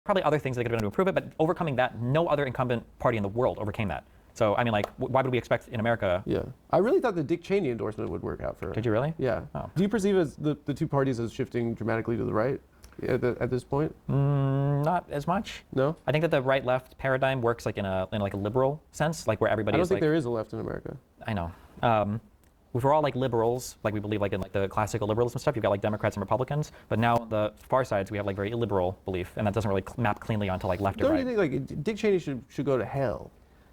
Probably other things they could have done to improve it, but overcoming that, no other incumbent party in the world overcame that. So, I mean, like, why would we expect in America? Yeah. I really thought the Dick Cheney endorsement would work out for her. Did you really? Yeah. Oh. Do you perceive as the two parties as shifting dramatically to the right? at this point? Not as much. No? I think that the right-left paradigm works like in a like a liberal sense, like where everybody I don't is think like. there is a left in America. I know. If we're all like liberals, like we believe like in like the classical liberalism stuff, you've got like Democrats and Republicans. But now the far sides, we have like very illiberal belief, and that doesn't really map cleanly onto like left or Don't right. you think like Dick Cheney should go to hell?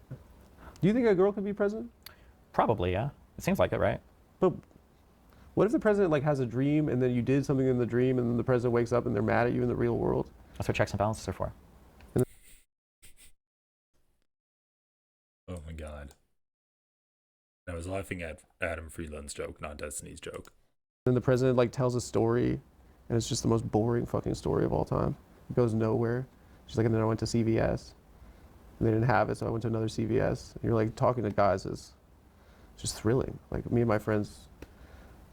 Do you think a girl could be president? Probably, yeah. It seems like it, right? But what if the president like has a dream and then you did something in the dream and then the president wakes up and they're mad at you in the real world? That's what checks and balances are for. Oh my god. I was laughing at Adam Friedland's joke, not Destiny's joke. Then the president like tells a story and it's just the most boring fucking story of all time. It goes nowhere. She's like, and then I went to CVS and they didn't have it, so I went to another CVS. And you're like talking to guys is just thrilling. Like me and my friends,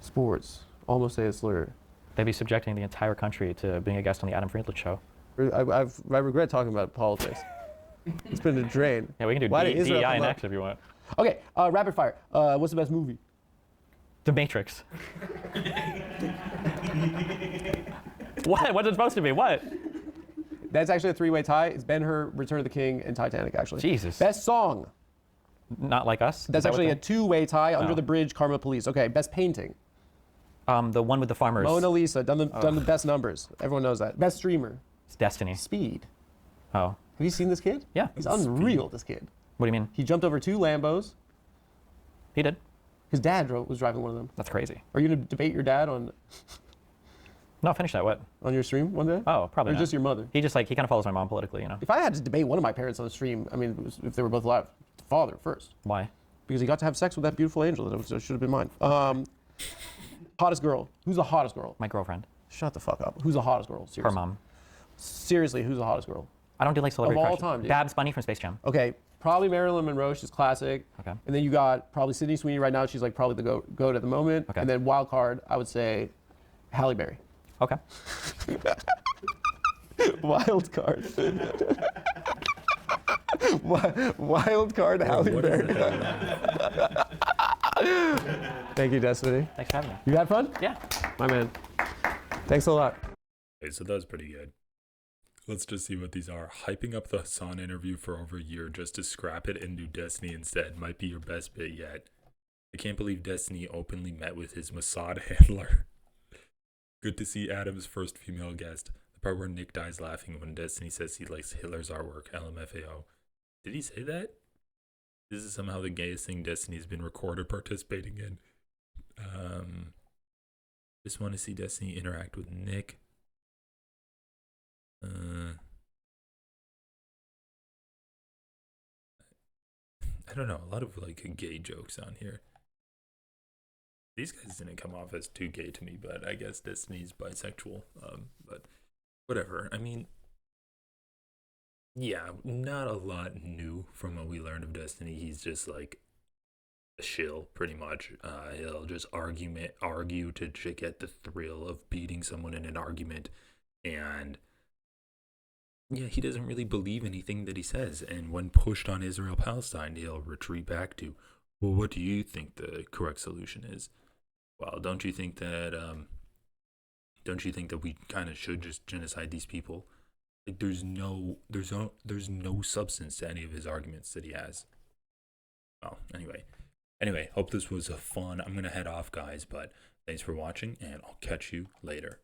sports, almost say a slur. They'd be subjecting the entire country to being a guest on the Adam Friedland show. I regret talking about politics. It's been a drain. Yeah, we can do Why did Israel DEI come up? next if you want. Okay, rapid fire. What's the best movie? The Matrix. What? What's it supposed to be? What? That's actually a three-way tie. It's Ben-Hur, Return of the King, and Titanic, actually. Jesus. Best song. Not like us? That's actually a two-way tie. Under Oh. the Bridge, Karma Police. Okay, best painting. The one with the farmers. Mona Lisa, done the best numbers. Everyone knows that. Best streamer. It's Destiny. Speed. Oh. Have you seen this kid? Yeah. He's unreal, this kid. What do you mean? He jumped over 2 Lambos. He did. His dad was driving one of them. That's crazy. Are you going to debate your dad on No, finish that. What? your stream one day? Oh, probably Or not. just your mother? He just like, he kind of follows my mom politically, you know? If I had to debate one of my parents on the stream, I mean, if they were both alive, the father first. Why? Because he got to have sex with that beautiful angel. That should have been mine. Hottest girl. Who's the hottest girl? My girlfriend. Shut the fuck up. Who's the hottest girl? Seriously. Her mom. Seriously, who's the hottest girl? I don't do like celebrity Of all crushes. time, dude. Babs Bunny from Space Jam. Okay, probably Marilyn Monroe. She's classic. Okay. And then you got probably Sydney Sweeney right now. She's like probably the goat at the moment. Okay. And then wild card, I would say Halle Berry. Okay. Wild card. Wild card, Halle What is Berry. that? Thank you, Destiny. Thanks for having me. You had fun? Yeah. My man. Thanks a lot. Okay, so that was pretty good. Let's just see what these are. Hyping up the Hassan interview for over a year just to scrap it and do Destiny instead might be your best bit yet. I can't believe Destiny openly met with his Mossad handler. Good to see Adam's first female guest. The part where Nick dies laughing when Destiny says he likes Hitler's artwork, LMFAO. Did he say that? This is somehow the gayest thing Destiny's been recorded participating in. Just want to see Destiny interact with Nick. I don't know, a lot of like gay jokes on here. These guys didn't come off as too gay to me, but I guess Destiny's bisexual. But whatever. I mean, yeah, not a lot new from what we learned of Destiny. He's just like a shill, pretty much. He'll just argue to get the thrill of beating someone in an argument, and yeah, he doesn't really believe anything that he says. And when pushed on Israel-Palestine, he'll retreat back to, well, what do you think the correct solution is? Well, don't you think that we kind of should just genocide these people? Like, there's no substance to any of his arguments that he has. Well, anyway, hope this was fun. I'm gonna head off, guys, but thanks for watching, and I'll catch you later.